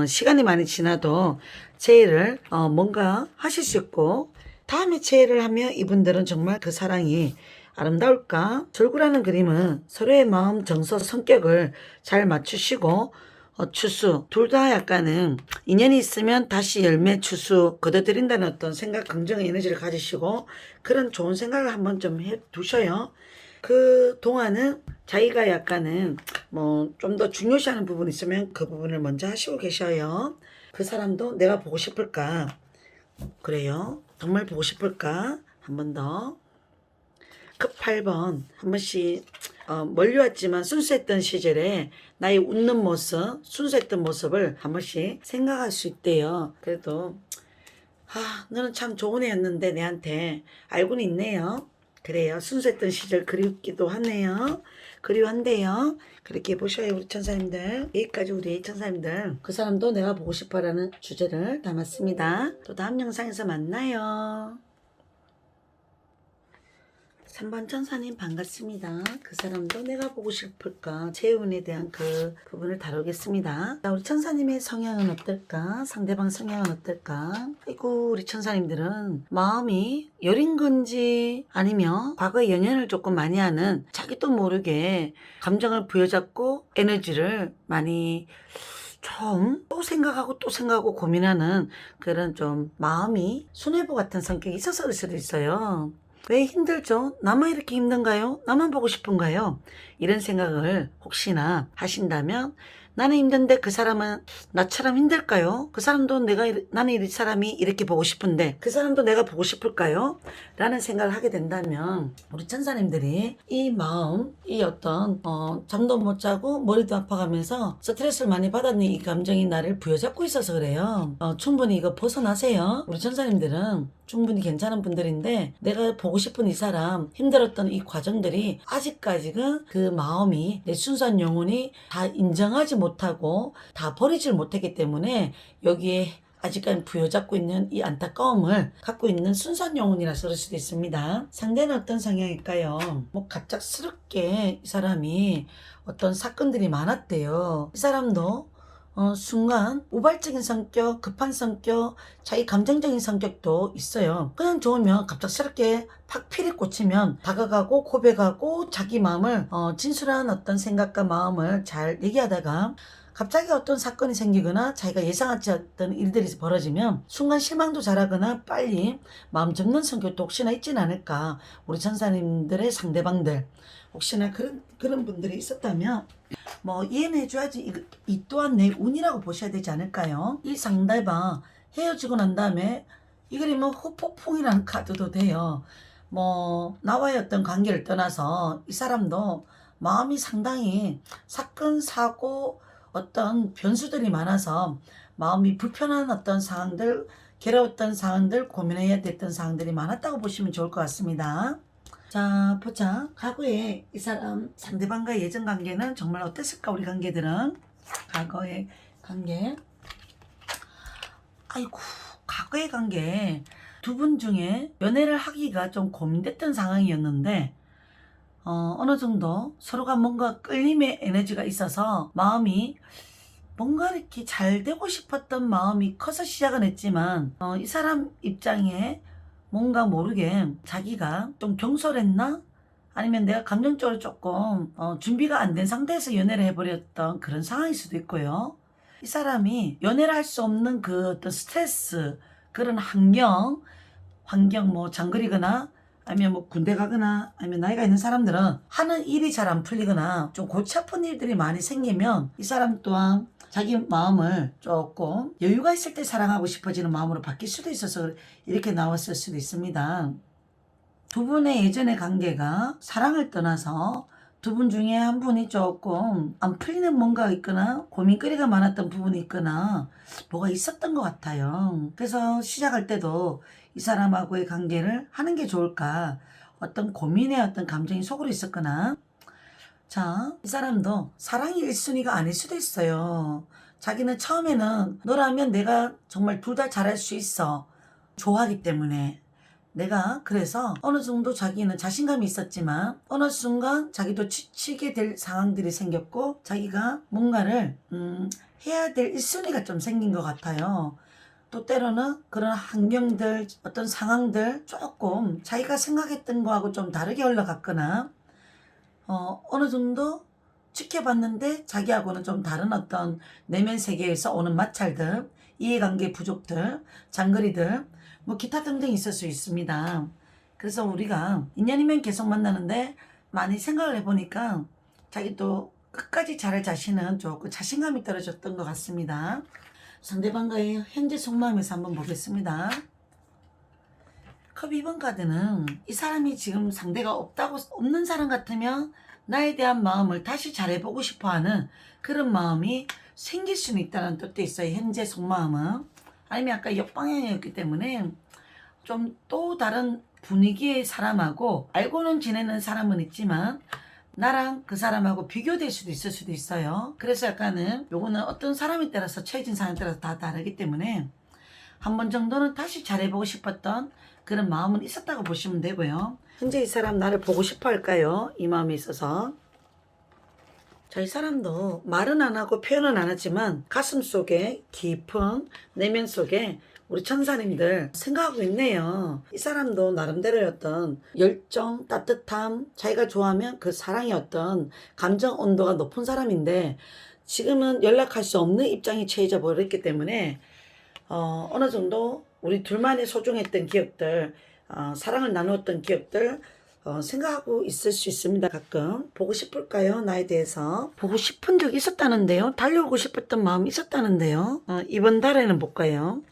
시간이 많이 지나도 재해를 뭔가 하실 수 있고 다음에 재해를 하면 이분들은 정말 그 사랑이 아름다울까? 절구라는 그림은 서로의 마음, 정서, 성격을 잘 맞추시고 추수 둘 다 약간은 인연이 있으면 다시 열매 추수 거둬들인다는 어떤 생각 긍정의 에너지를 가지시고 그런 좋은 생각을 한번 좀 해 두셔요. 그 동안은 자기가 약간은 뭐 좀 더 중요시하는 부분이 있으면 그 부분을 먼저 하시고 계셔요. 그 사람도 내가 보고 싶을까? 그래요. 정말 보고 싶을까? 한 번 더. 급 8번 한 번씩 멀리왔지만 순수했던 시절에 나의 웃는 모습, 순수했던 모습을 한 번씩 생각할 수 있대요. 그래도 너는 참 좋은 애였는데 내한테 알고는 있네요. 그래요. 순수했던 시절 그립기도 하네요. 그리워한대요. 그렇게 보셔요, 우리 천사님들. 여기까지 우리 천사님들. 그 사람도 내가 보고 싶어라는 주제를 담았습니다. 또 다음 영상에서 만나요. 3번 천사님 반갑습니다. 그 사람도 내가 보고 싶을까? 재운에 대한 그 부분을 다루겠습니다. 자, 우리 천사님의 성향은 어떨까? 상대방 성향은 어떨까? 아이고, 우리 천사님들은 마음이 여린 건지 아니면 과거의 연연을 조금 많이 하는 자기도 모르게 감정을 부여잡고 에너지를 많이 좀 또 생각하고 고민하는 그런 좀 마음이 순애보 같은 성격이 있어서 그럴 수도 있어요. 왜 힘들죠? 나만 이렇게 힘든가요? 나만 보고 싶은가요? 이런 생각을 혹시나 하신다면 나는 힘든데 그 사람은 나처럼 힘들까요? 그 사람도 나는 이 사람이 이렇게 보고 싶은데 그 사람도 내가 보고 싶을까요? 라는 생각을 하게 된다면 우리 천사님들이 이 마음, 이 어떤 잠도 못 자고 머리도 아파가면서 스트레스를 많이 받았는 이 감정이 나를 부여잡고 있어서 그래요. 충분히 이거 벗어나세요. 우리 천사님들은 충분히 괜찮은 분들인데 내가 보고 싶은 이 사람 힘들었던 이 과정들이 아직까지는 그 마음이 내 순수한 영혼이 다 인정하지 못하고 다 버리질 못했기 때문에 여기에 아직까지 부여잡고 있는 이 안타까움을 갖고 있는 순수한 영혼이라서 그럴 수도 있습니다. 상대는 어떤 성향일까요? 뭐 갑작스럽게 이 사람이 어떤 사건들이 많았대요. 이 사람도 순간 우발적인 성격, 급한 성격, 자기 감정적인 성격도 있어요. 그냥 좋으면 갑작스럽게 팍 피리 꽂히면 다가가고 고백하고 자기 마음을 진솔한 어떤 생각과 마음을 잘 얘기하다가 갑자기 어떤 사건이 생기거나 자기가 예상하지 않았던 일들이 벌어지면 순간 실망도 잘하거나 빨리 마음 접는 성격도 혹시나 있진 않을까. 우리 천사님들의 상대방들 혹시나 그런 분들이 있었다면 뭐 이해는 해줘야지 이 또한 내 운이라고 보셔야 되지 않을까요? 이 상대방 헤어지고 난 다음에 이거리 뭐 후폭풍이라는 카드도 돼요. 뭐 나와의 어떤 관계를 떠나서 이 사람도 마음이 상당히 사건 사고 어떤 변수들이 많아서 마음이 불편한 어떤 상황들, 괴로웠던 상황들, 고민해야 됐던 상황들이 많았다고 보시면 좋을 것 같습니다. 자, 보자. 과거에 이 사람 상대방과의 예전 관계는 정말 어땠을까? 우리 관계들은 과거의 관계. 아이고, 과거의 관계 두 분 중에 연애를 하기가 좀 고민됐던 상황이었는데 어느 정도 서로가 뭔가 끌림의 에너지가 있어서 마음이 뭔가 이렇게 잘 되고 싶었던 마음이 커서 시작은 했지만 이 사람 입장에 뭔가 모르게 자기가 좀 경솔했나? 아니면 내가 감정적으로 조금 준비가 안 된 상태에서 연애를 해버렸던 그런 상황일 수도 있고요. 이 사람이 연애를 할 수 없는 그 어떤 스트레스, 그런 환경 뭐 장거리거나 아니면 뭐 군대 가거나 아니면 나이가 있는 사람들은 하는 일이 잘 안 풀리거나 좀 골치 아픈 일들이 많이 생기면 이 사람 또한 자기 마음을 조금 여유가 있을 때 사랑하고 싶어지는 마음으로 바뀔 수도 있어서 이렇게 나왔을 수도 있습니다. 두 분의 예전의 관계가 사랑을 떠나서 두 분 중에 한 분이 조금 안 풀리는 뭔가가 있거나 고민거리가 많았던 부분이 있거나 뭐가 있었던 것 같아요. 그래서 시작할 때도 이 사람하고의 관계를 하는 게 좋을까 어떤 고민의 어떤 감정이 속으로 있었거나 자, 이 사람도 사랑이 1순위가 아닐 수도 있어요. 자기는 처음에는 너라면 내가 정말 둘 다 잘할 수 있어. 좋아하기 때문에. 내가 그래서 어느 정도 자기는 자신감이 있었지만 어느 순간 자기도 지치게 될 상황들이 생겼고 자기가 뭔가를 해야 될 1순위가 좀 생긴 것 같아요. 또 때로는 그런 환경들 어떤 상황들 조금 자기가 생각했던 거하고 좀 다르게 흘러갔거나 어느 정도 지켜봤는데 자기하고는 좀 다른 어떤 내면 세계에서 오는 마찰들, 이해관계 부족들, 장거리들, 뭐 기타 등등 있을 수 있습니다. 그래서 우리가 인연이면 계속 만나는데 많이 생각을 해보니까 자기도 끝까지 잘할 자신은 조금 자신감이 떨어졌던 것 같습니다. 상대방과의 현재 속마음에서 한번 보겠습니다. 컵 2번 카드는 이 사람이 지금 상대가 없는 사람 같으면 나에 대한 마음을 다시 잘해보고 싶어하는 그런 마음이 생길 수는 있다는 뜻도 있어요. 현재 속마음은. 아니면 아까 역방향이었기 때문에 좀 또 다른 분위기의 사람하고 알고는 지내는 사람은 있지만 나랑 그 사람하고 비교될 수도 있을 수도 있어요. 그래서 약간은 요거는 어떤 사람에 따라서 처해진 상황에 따라서 다 다르기 때문에 한 번 정도는 다시 잘해보고 싶었던 그런 마음은 있었다고 보시면 되고요. 현재 이 사람 나를 보고 싶어 할까요? 이 마음이 있어서. 자, 이 사람도 말은 안 하고 표현은 안 하지만 가슴 속에 깊은 내면 속에 우리 천사님들 생각하고 있네요. 이 사람도 나름대로의 어떤 열정, 따뜻함, 자기가 좋아하면 그 사랑의 어떤 감정 온도가 높은 사람인데 지금은 연락할 수 없는 입장이 처해져 버렸기 때문에 어느 정도 우리 둘만의 소중했던 기억들, 사랑을 나누었던 기억들 생각하고 있을 수 있습니다. 가끔 보고 싶을까요? 나에 대해서 보고 싶은 적이 있었다는데요. 달려오고 싶었던 마음이 있었다는데요. 이번 달에는 볼까요?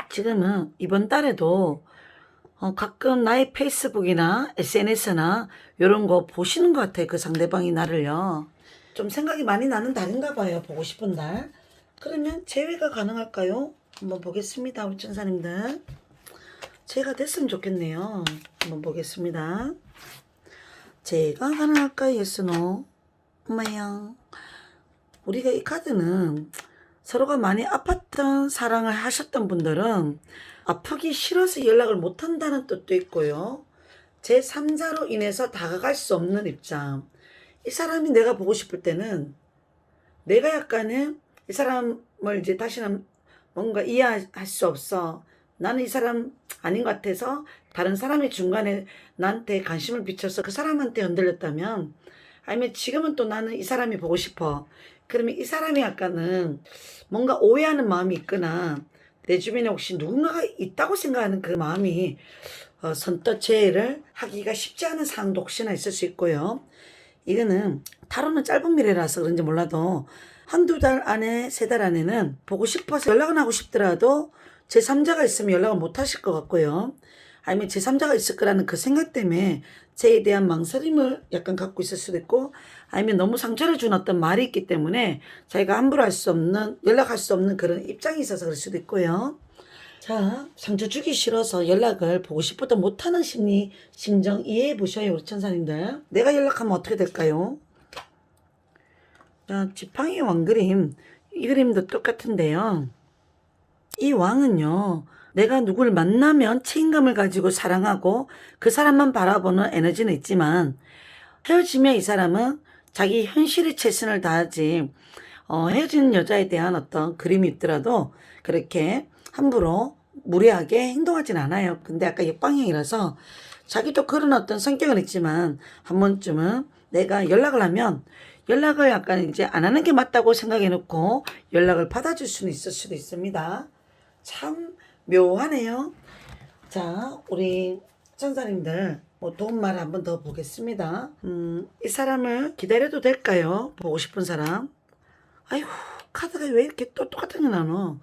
지금은 이번 달에도 가끔 나의 페이스북이나 SNS나 이런 거 보시는 것 같아요. 그 상대방이 나를요. 좀 생각이 많이 나는 달인가 봐요. 보고 싶은 달. 그러면 재회가 가능할까요? 한번 보겠습니다. 우리 천사님들. 재회가 됐으면 좋겠네요. 한번 보겠습니다. 재회가 가능할까요? yes, no? 엄마야. 우리가 이 카드는 서로가 많이 아팠던 사랑을 하셨던 분들은 아프기 싫어서 연락을 못한다는 뜻도 있고요. 제3자로 인해서 다가갈 수 없는 입장. 이 사람이 내가 보고 싶을 때는 내가 약간은 이 사람을 이제 다시는 뭔가 이해할 수 없어. 나는 이 사람 아닌 것 같아서 다른 사람이 중간에 나한테 관심을 비춰서 그 사람한테 흔들렸다면, 아니면 지금은 또 나는 이 사람이 보고 싶어. 그러면 이 사람이 약간은 뭔가 오해하는 마음이 있거나 내 주변에 혹시 누군가가 있다고 생각하는 그 마음이 선뜻 제의를 하기가 쉽지 않은 상황도 혹시나 있을 수 있고요. 이거는 타로는 짧은 미래라서 그런지 몰라도 한두 달 안에, 세 달 안에는 보고 싶어서 연락은 하고 싶더라도 제3자가 있으면 연락을 못 하실 것 같고요. 아니면 제3자가 있을 거라는 그 생각 때문에 제에 대한 망설임을 약간 갖고 있을 수도 있고, 아니면 너무 상처를 준 어떤 말이 있기 때문에 자기가 함부로 할 수 없는, 연락할 수 없는 그런 입장이 있어서 그럴 수도 있고요. 자, 상처 주기 싫어서 연락을 보고 싶어도 못하는 심정 이해해 보셔요, 우리 천사님들. 내가 연락하면 어떻게 될까요? 자, 지팡이 왕 그림. 이 그림도 똑같은데요. 이 왕은요, 내가 누굴 만나면 책임감을 가지고 사랑하고 그 사람만 바라보는 에너지는 있지만, 헤어지면 이 사람은 자기 현실에 최선을 다하지, 헤어지는 여자에 대한 어떤 그림이 있더라도 그렇게 함부로 무례하게 행동하진 않아요. 근데 아까 역방향이라서 자기도 그런 어떤 성격은 있지만 한 번쯤은 내가 연락을 하면 연락을 약간 이제 안 하는 게 맞다고 생각해 놓고 연락을 받아줄 수는 있을 수도 있습니다. 참 묘하네요. 자, 우리 천사님들 도움말 한번 더 보겠습니다. 이 사람을 기다려도 될까요? 보고 싶은 사람. 아이고, 카드가 왜 이렇게 또 똑같은 게 나눠?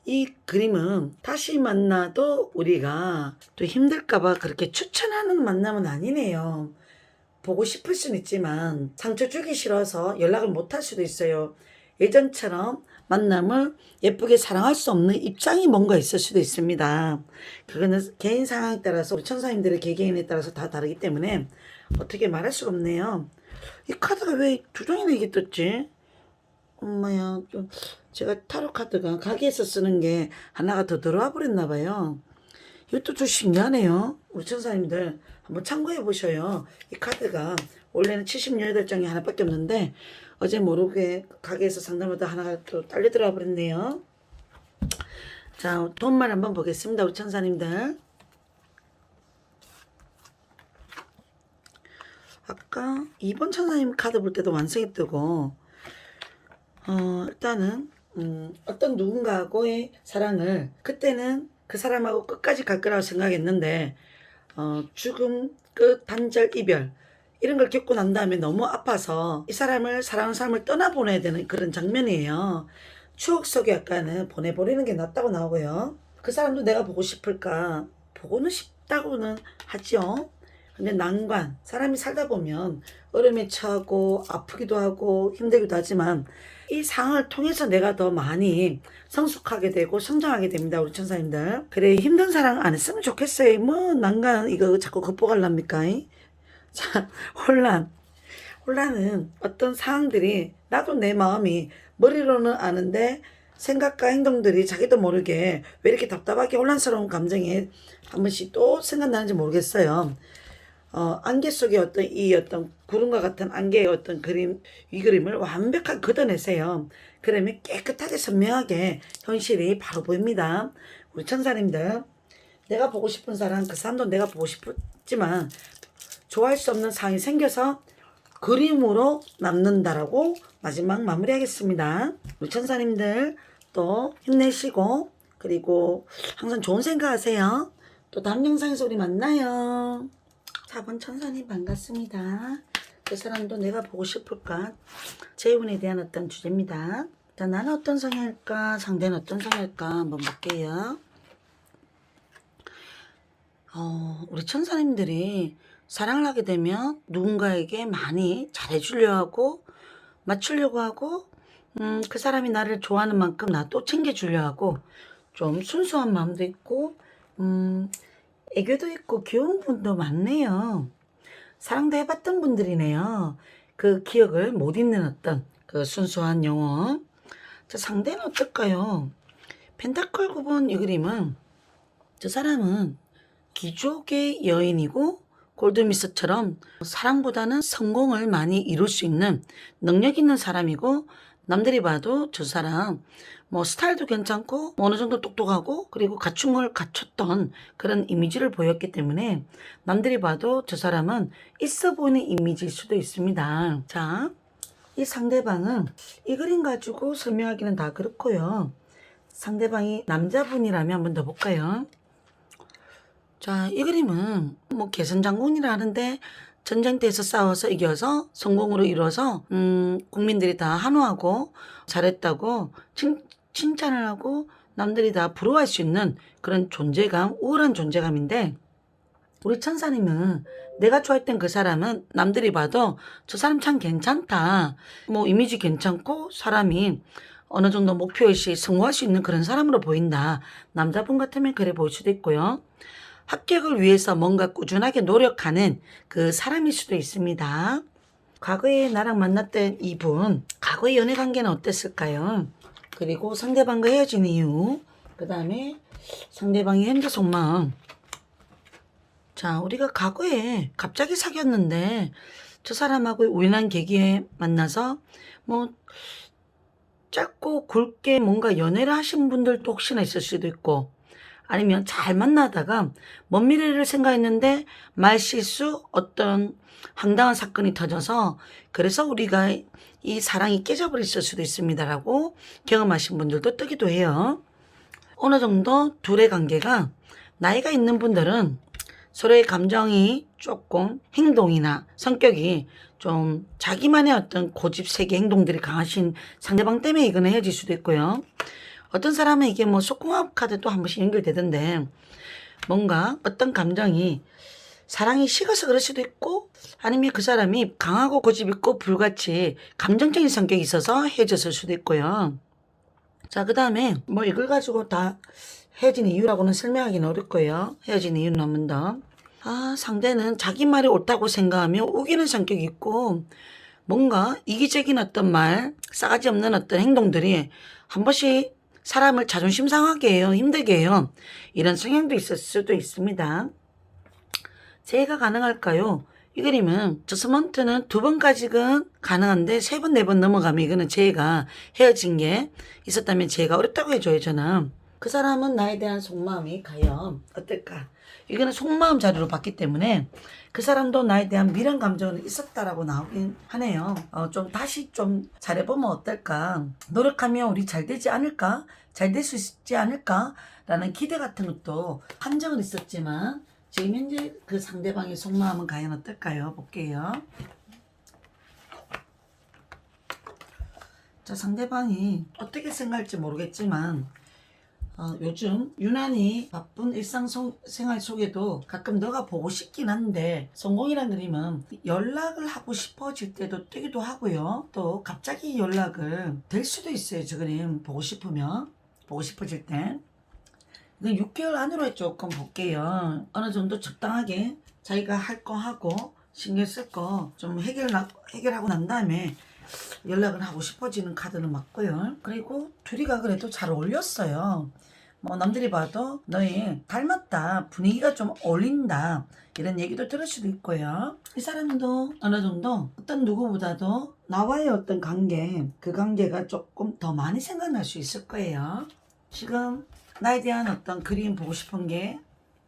이 그림은 다시 만나도 우리가 또 힘들까봐 그렇게 추천하는 만남은 아니네요. 보고 싶을 수는 있지만 상처 주기 싫어서 연락을 못 할 수도 있어요. 예전처럼 만남을 예쁘게 사랑할 수 없는 입장이 뭔가 있을 수도 있습니다. 그거는 개인 상황에 따라서 우리 천사님들의 개개인에 따라서 다 다르기 때문에 어떻게 말할 수가 없네요. 이 카드가 왜 두 장이나 이게 떴지? 엄마야, 좀 제가 타로 카드가 가게에서 쓰는 게 하나가 더 들어와 버렸나 봐요. 이것도 좀 신기하네요. 우리 천사님들 한번 참고해 보셔요. 이 카드가 원래는 78장이 하나밖에 없는데 어제 모르게 가게에서 상담하다 하나가 또 딸려 들어와 버렸네요. 자, 돈만 한번 보겠습니다. 우리 천사님들. 아까 2번 천사님 카드 볼 때도 완성이 뜨고, 일단은 어떤 누군가하고의 사랑을 그때는 그 사람하고 끝까지 갈 거라고 생각했는데 죽음, 끝, 단절, 이별 이런 걸 겪고 난 다음에 너무 아파서 이 사람을, 사랑하는 사람을 떠나보내야 되는 그런 장면이에요. 추억 속에 약간은 보내버리는 게 낫다고 나오고요. 그 사람도 내가 보고 싶을까? 보고는 싶다고는 하죠. 근데 난관, 사람이 살다 보면 얼음에 처하고 아프기도 하고 힘들기도 하지만 이 상황을 통해서 내가 더 많이 성숙하게 되고 성장하게 됩니다. 우리 천사님들. 그래, 힘든 사랑 안 했으면 좋겠어요. 뭐 난관 이거 자꾸 극복하랍니까? 자, 혼란은 어떤 상황들이 나도 내 마음이 머리로는 아는데 생각과 행동들이 자기도 모르게 왜 이렇게 답답하게 혼란스러운 감정이 한 번씩 또 생각나는지 모르겠어요. 안개 속에 어떤 구름과 같은 안개의 어떤 그림, 이 그림을 완벽하게 걷어내세요. 그러면 깨끗하게 선명하게 현실이 바로 보입니다. 우리 천사님들, 내가 보고 싶은 사람, 그 사람도 내가 보고 싶지만 좋아할 수 없는 상황이 생겨서 그림으로 남는다라고 마지막 마무리하겠습니다. 우리 천사님들 또 힘내시고 그리고 항상 좋은 생각하세요. 또 다음 영상에서 우리 만나요. 4번 천사님 반갑습니다. 그 사람도 내가 보고 싶을까? 재혼에 대한 어떤 주제입니다. 자, 나는 어떤 성향일까? 상대는 어떤 성향일까? 한번 볼게요. 우리 천사님들이 사랑을 하게 되면 누군가에게 많이 잘해주려 하고 맞추려고 하고 그 사람이 나를 좋아하는 만큼 나도 챙겨주려 하고 좀 순수한 마음도 있고 애교도 있고 귀여운 분도 많네요. 사랑도 해봤던 분들이네요. 그 기억을 못 잊는 어떤 그 순수한 영혼. 자, 상대는 어떨까요? 펜타클 9번 이 그림은 저 사람은 귀족의 여인이고 골드미스처럼 사랑보다는 성공을 많이 이룰 수 있는 능력 있는 사람이고 남들이 봐도 저 사람 뭐 스타일도 괜찮고 어느 정도 똑똑하고 그리고 갖춘 걸 갖췄던 그런 이미지를 보였기 때문에 남들이 봐도 저 사람은 있어 보이는 이미지일 수도 있습니다. 자, 이 상대방은 이 그림 가지고 설명하기는 다 그렇고요. 상대방이 남자분이라면 한번 더 볼까요? 자, 이 그림은 뭐 개선장군이라 하는데 전쟁터에서 싸워서 이겨서 성공으로 이뤄서 국민들이 다 환호하고 잘했다고 칭찬을 하고 남들이 다 부러워할 수 있는 그런 존재감, 우월한 존재감인데 우리 천사님은 내가 좋아했던 그 사람은 남들이 봐도 저 사람 참 괜찮다. 뭐 이미지 괜찮고 사람이 어느 정도 목표의식 성공할 수 있는 그런 사람으로 보인다. 남자분 같으면 그래 보일 수도 있고요. 합격을 위해서 뭔가 꾸준하게 노력하는 그 사람일 수도 있습니다. 과거에 나랑 만났던 이분, 과거의 연애 관계는 어땠을까요? 그리고 상대방과 헤어진 이유, 그 다음에 상대방의 현재 속마음. 자, 우리가 과거에 갑자기 사귀었는데 저 사람하고 우연한 계기에 만나서 뭐 짧고 굵게 뭔가 연애를 하신 분들도 혹시나 있을 수도 있고 아니면 잘 만나다가 먼 미래를 생각했는데 말실수 어떤 황당한 사건이 터져서 그래서 우리가 이 사랑이 깨져버렸을 수도 있습니다라고 경험하신 분들도 뜨기도 해요. 어느 정도 둘의 관계가 나이가 있는 분들은 서로의 감정이 조금 행동이나 성격이 좀 자기만의 어떤 고집 세계 행동들이 강하신 상대방 때문에 이거는 헤어질 수도 있고요. 어떤 사람은 이게 뭐 속궁합 카드도 한 번씩 연결되던데 뭔가 어떤 감정이 사랑이 식어서 그럴 수도 있고 아니면 그 사람이 강하고 고집 있고 불같이 감정적인 성격이 있어서 헤어졌을 수도 있고요. 자, 그 다음에 뭐 이걸 가지고 다 헤어진 이유라고는 설명하기는 어렵 고요. 헤어진 이유는 한번 더. 상대는 자기 말이 옳다고 생각하며 우기는 성격이 있고 뭔가 이기적인 어떤 말, 싸가지 없는 어떤 행동들이 한 번씩 사람을 자존심 상하게 해요. 힘들게 해요. 이런 성향도 있을 수도 있습니다. 재해가 가능할까요? 이 그림은 저스먼트는 2번까지는 가능한데 3번, 4번 넘어가면 이거는 재해가 헤어진 게 있었다면 재해가 어렵다고 해줘요. 저는. 그 사람은 나에 대한 속마음이 과연 어떨까? 이거는 속마음 자료로 봤기 때문에 그 사람도 나에 대한 미련 감정은 있었다라고 나오긴 하네요. 좀 다시 좀 잘해보면 어떨까? 노력하면 우리 잘 되지 않을까? 잘 될 수 있지 않을까? 라는 기대 같은 것도 한정은 있었지만 지금 현재 그 상대방의 속마음은 과연 어떨까요? 볼게요. 자, 상대방이 어떻게 생각할지 모르겠지만 요즘 유난히 바쁜 일상생활 속에도 가끔 너가 보고 싶긴 한데 성공이란 그림은 연락을 하고 싶어질 때도 뜨기도 하고요. 또 갑자기 연락을 될 수도 있어요. 저 그림 보고 싶으면 보고 싶어질 때. 이건 6개월 안으로 조금 볼게요. 어느 정도 적당하게 자기가 할 거 하고 신경 쓸 거 좀 해결하고 난 다음에 연락을 하고 싶어지는 카드는 맞고요. 그리고 둘이가 그래도 잘 어울렸어요. 뭐 남들이 봐도 너희 닮았다, 분위기가 좀 어울린다, 이런 얘기도 들을 수도 있고요. 이 사람도 어느 정도 어떤 누구보다도 나와의 어떤 관계, 그 관계가 조금 더 많이 생각날 수 있을 거예요. 지금 나에 대한 어떤 그림 보고 싶은 게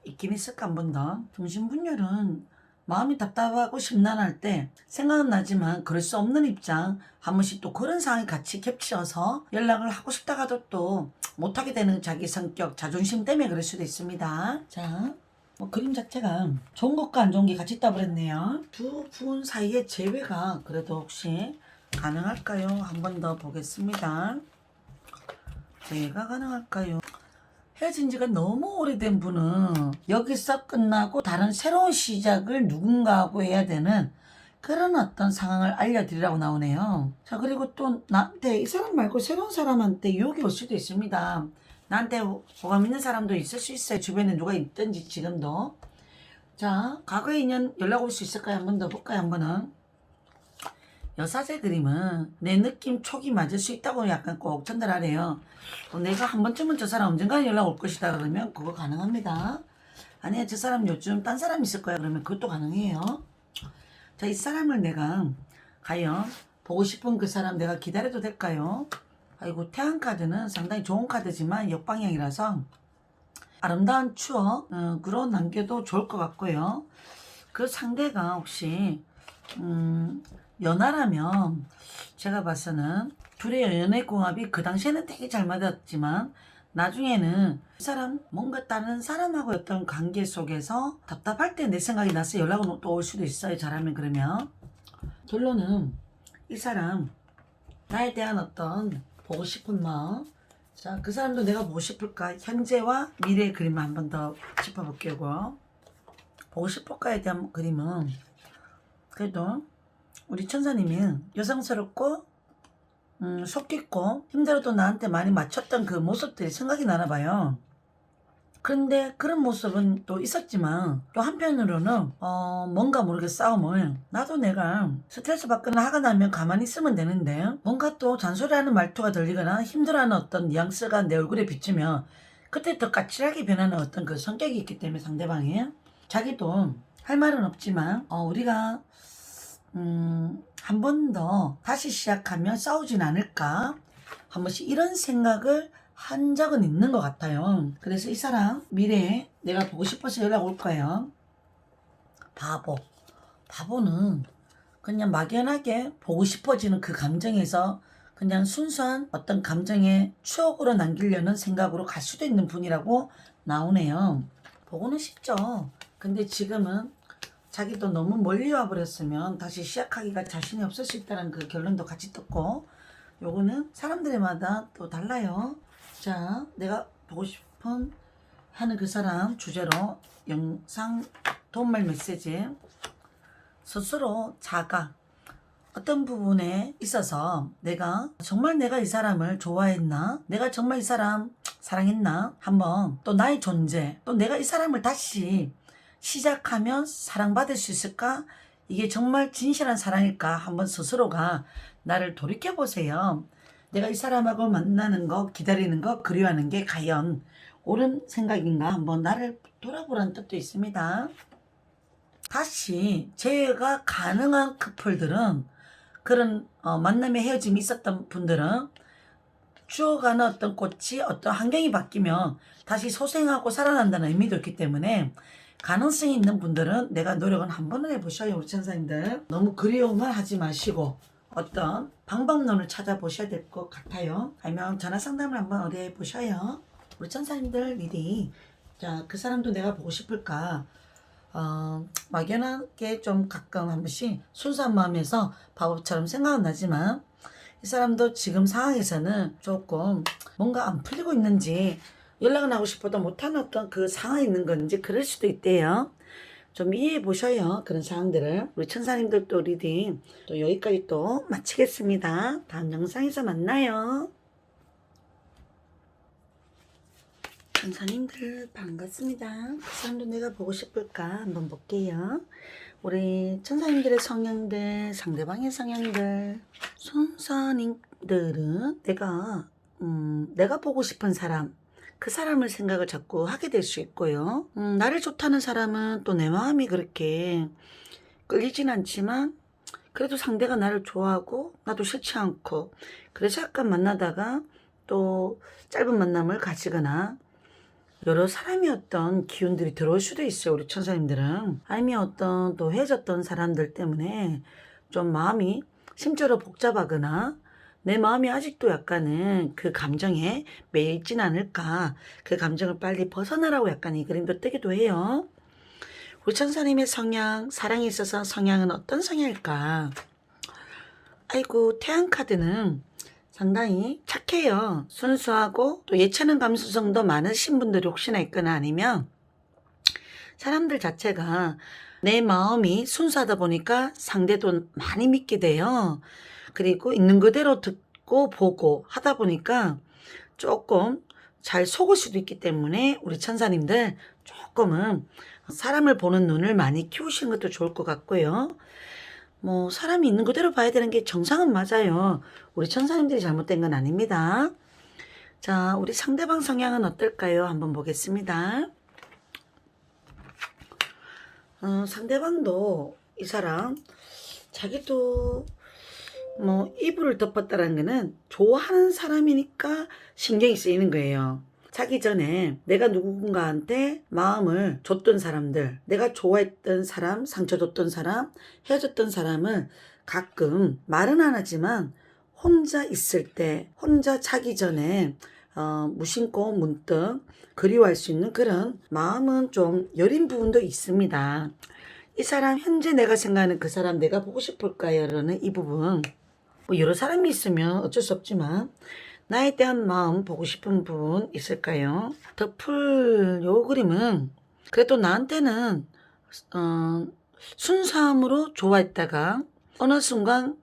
있긴 있을까. 한 번 더. 중심분열은 마음이 답답하고 심란할 때 생각은 나지만 그럴 수 없는 입장, 한 번씩 또 그런 상황이 같이 겹쳐서 연락을 하고 싶다가도 또 못하게 되는 자기 성격, 자존심 때문에 그럴 수도 있습니다. 자, 뭐 그림 자체가 좋은 것과 안 좋은 게 같이 있다 그랬네요. 두 분 사이의 재회가 그래도 혹시 가능할까요? 한 번 더 보겠습니다. 재회가 가능할까요? 헤어진 지가 너무 오래된 분은 여기서 끝나고 다른 새로운 시작을 누군가하고 해야 되는 그런 어떤 상황을 알려드리라고 나오네요. 자, 그리고 또 나한테 이 사람 말고 새로운 사람한테 유혹이 올 수도 있습니다. 나한테 호감 있는 사람도 있을 수 있어요. 주변에 누가 있든지 지금도. 자, 과거의 인연 연락 올 수 있을까요? 한 번 더 볼까요? 한 번은. 여사제 그림은 내 느낌 촉이 맞을 수 있다고 약간 꼭 전달하래요. 내가 한 번쯤은 저 사람 언젠가 연락 올 것이다 그러면 그거 가능합니다. 아니야, 저 사람 요즘 딴 사람 있을 거야 그러면 그것도 가능해요. 자, 이 사람을 내가 과연 보고 싶은 그 사람 내가 기다려도 될까요? 아이고, 태양 카드는 상당히 좋은 카드지만 역방향이라서 아름다운 추억으로 남겨도 좋을 것 같고요. 그 상대가 혹시 연하라면 제가 봐서는 둘의 연애궁합이 그 당시에는 되게 잘 맞았지만 나중에는 이 사람 뭔가 다른 사람하고 어떤 관계 속에서 답답할 때 내 생각이 나서 연락은 또 올 수도 있어요. 잘하면. 그러면 결론은 이 사람 나에 대한 어떤 보고 싶은 마음, 자, 그 사람도 내가 보고 싶을까, 현재와 미래의 그림을 한 번 더 짚어볼게요. 보고 싶을까에 대한 그림은 그래도 우리 천사님이 여성스럽고 속 깊고 힘들어도 나한테 많이 맞췄던 그 모습들이 생각이 나나 봐요. 그런데 그런 모습은 또 있었지만 또 한편으로는 뭔가 모르게 싸움을, 나도 내가 스트레스 받거나 화가 나면 가만히 있으면 되는데 뭔가 또 잔소리하는 말투가 들리거나 힘들어하는 어떤 뉘앙스가 내 얼굴에 비치면 그때 더 까칠하게 변하는 어떤 그 성격이 있기 때문에 상대방이 자기도 할 말은 없지만 우리가 한 번 더 다시 시작하면 싸우진 않을까, 한 번씩 이런 생각을 한 적은 있는 것 같아요. 그래서 이 사람 미래에 내가 보고 싶어서 연락 올 거예요. 바보는 그냥 막연하게 보고 싶어지는 그 감정에서 그냥 순수한 어떤 감정의 추억으로 남기려는 생각으로 갈 수도 있는 분이라고 나오네요. 보고는 쉽죠. 근데 지금은 자기도 너무 멀리 와버렸으면 다시 시작하기가 자신이 없을 수 있다는 그 결론도 같이 떴고, 요거는 사람들마다 또 달라요. 자, 내가 보고 싶은 하는 그 사람 주제로 영상 도움말 메시지. 스스로 자가 어떤 부분에 있어서 내가 정말 내가 이 사람을 좋아했나, 내가 정말 이 사람 사랑했나, 한번 또 나의 존재, 또 내가 이 사람을 다시 시작하면 사랑받을 수 있을까, 이게 정말 진실한 사랑일까, 한번 스스로가 나를 돌이켜보세요. 내가 이 사람하고 만나는 거, 기다리는 거, 그리워하는 게 과연 옳은 생각인가, 한번 나를 돌아보라는 뜻도 있습니다. 다시 재회가 가능한 커플들은, 그런 만남의 헤어짐이 있었던 분들은 죽어가는 어떤 꽃이 어떤 환경이 바뀌면 다시 소생하고 살아난다는 의미도 있기 때문에 가능성이 있는 분들은 내가 노력은 한 번은 해보셔요. 우리 천사님들 너무 그리움만 하지 마시고 어떤 방법론을 찾아보셔야 될 것 같아요. 아니면 전화 상담을 한번 어디 해보셔요. 우리 천사님들 미리, 자, 그 사람도 내가 보고 싶을까, 막연하게 좀 가끔 한 번씩 순수한 마음에서 바보처럼 생각은 나지만 이 사람도 지금 상황에서는 조금 뭔가 안 풀리고 있는지 연락은 하고 싶어도 못하는 어떤 그 상황이 있는 건지 그럴 수도 있대요. 좀 이해해 보셔요. 그런 상황들을. 우리 천사님들 또 리딩 또 여기까지 또 마치겠습니다. 다음 영상에서 만나요. 천사님들 반갑습니다. 그 사람도 내가 보고 싶을까 한번 볼게요. 우리 천사님들의 성향들, 상대방의 성향들, 천사님들은 내가 보고 싶은 사람, 그 사람을 생각을 자꾸 하게 될 수 있고요. 나를 좋다는 사람은 또 내 마음이 그렇게 끌리진 않지만 그래도 상대가 나를 좋아하고 나도 싫지 않고 그래서 약간 만나다가 또 짧은 만남을 가지거나 여러 사람이 어떤 기운들이 들어올 수도 있어요. 우리 천사님들은. 아니면 어떤 또 헤어졌던 사람들 때문에 좀 마음이 심적으로 복잡하거나 내 마음이 아직도 약간은 그 감정에 매여 있진 않을까. 그 감정을 빨리 벗어나라고 약간 이 그림도 뜨기도 해요. 우리 천사님의 성향, 사랑에 있어서 성향은 어떤 성향일까? 아이고, 태양 카드는 상당히 착해요. 순수하고 또 예체능 감수성도 많으신 분들이 혹시나 있거나 아니면 사람들 자체가 내 마음이 순수하다 보니까 상대도 많이 믿게 돼요. 그리고 있는 그대로 듣고 보고 하다 보니까 조금 잘 속을 수도 있기 때문에 우리 천사님들 조금은 사람을 보는 눈을 많이 키우시는 것도 좋을 것 같고요. 뭐 사람이 있는 그대로 봐야 되는 게 정상은 맞아요. 우리 천사님들이 잘못된 건 아닙니다. 자, 우리 상대방 성향은 어떨까요? 한번 보겠습니다. 상대방도 이 사람 자기도 뭐 이불을 덮었다는 거는 좋아하는 사람이니까 신경이 쓰이는 거예요. 자기 전에 내가 누군가한테 마음을 줬던 사람들, 내가 좋아했던 사람, 상처 줬던 사람, 헤어졌던 사람을 가끔 말은 안 하지만 혼자 있을 때, 혼자 자기 전에 무심코 문득 그리워할 수 있는 그런 마음은 좀 여린 부분도 있습니다. 이 사람 현재 내가 생각하는 그 사람 내가 보고 싶을까요? 라는 이 부분. 뭐 여러 사람이 있으면 어쩔 수 없지만 나에 대한 마음 보고 싶은 부분 있을까요? 더 요 그림은 그래도 나한테는 순수함으로 좋아했다가 어느 순간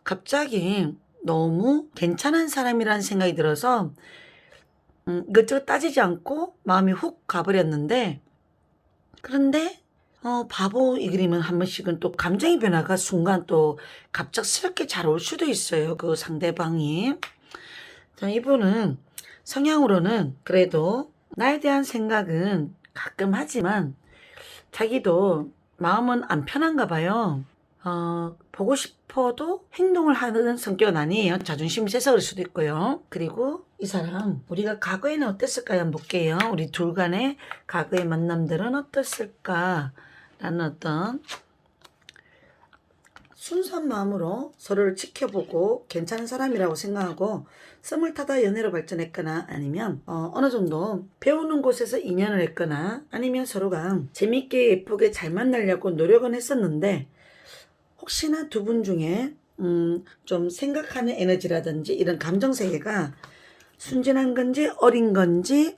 갑자기 너무 괜찮은 사람이라는 생각이 들어서 이것저것 따지지 않고 마음이 훅 가버렸는데 그런데 바보 이 그림은 한 번씩은 또 감정의 변화가 순간 또 갑작스럽게 잘 올 수도 있어요. 그 상대방이. 자, 이분은 성향으로는 그래도 나에 대한 생각은 가끔 하지만 자기도 마음은 안 편한가 봐요. 보고 싶어도 행동을 하는 성격은 아니에요. 자존심이 세서 그럴 수도 있고요. 그리고 이 사람 우리가 과거에는 어땠을까요? 한번 볼게요. 우리 둘 간의 과거의 만남들은 어땠을까? 라는 어떤 순수한 마음으로 서로를 지켜보고 괜찮은 사람이라고 생각하고 썸을 타다 연애로 발전했거나 아니면 어느 정도 배우는 곳에서 인연을 했거나 아니면 서로가 재밌게 예쁘게 잘 만나려고 노력은 했었는데 혹시나 두 분 중에 좀 생각하는 에너지라든지 이런 감정세계가 순진한 건지 어린 건지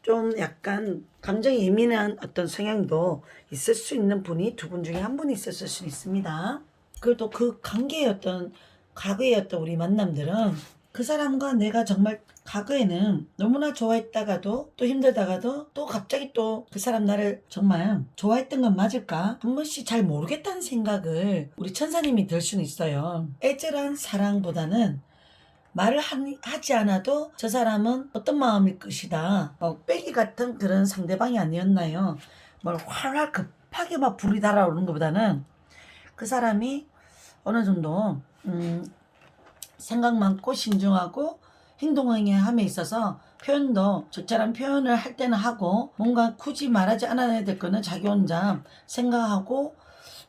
좀 약간 감정이 예민한 어떤 성향도 있을 수 있는 분이 두 분 중에 한 분이 있었을 수 있습니다. 그래도 그 관계의 어떤 과거의 어떤 우리 만남들은 그 사람과 내가 정말 과거에는 너무나 좋아했다가도 또 힘들다가도 또 갑자기 또 그 사람 나를 정말 좋아했던 건 맞을까? 한 번씩 잘 모르겠다는 생각을 우리 천사님이 들 수는 있어요. 애절한 사랑보다는 말을 하지 않아도 저 사람은 어떤 마음일 것이다. 빼기 같은 그런 상대방이 아니었나요? 뭘 활활 급하게 막 불이 달아오르는 것보다는 그 사람이 어느 정도 생각 많고 신중하고 행동함에 있어서 표현도 적절한 표현을 할 때는 하고 뭔가 굳이 말하지 않아야 될 거는 자기 혼자 생각하고